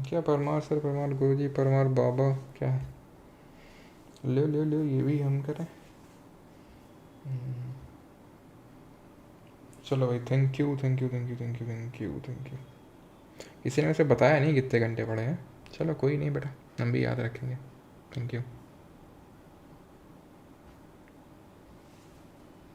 क्या परमार सर, परमार गुरुजी, परमार बाबा, क्या है? ले ले ले, ये भी हम करें। चलो भाई, thank you thank you thank you thank you thank you thank you. किसी ने वैसे बताया नहीं कितने घंटे पड़े हैं। चलो कोई नहीं बेटा, हम भी याद रखेंगे। Thank you.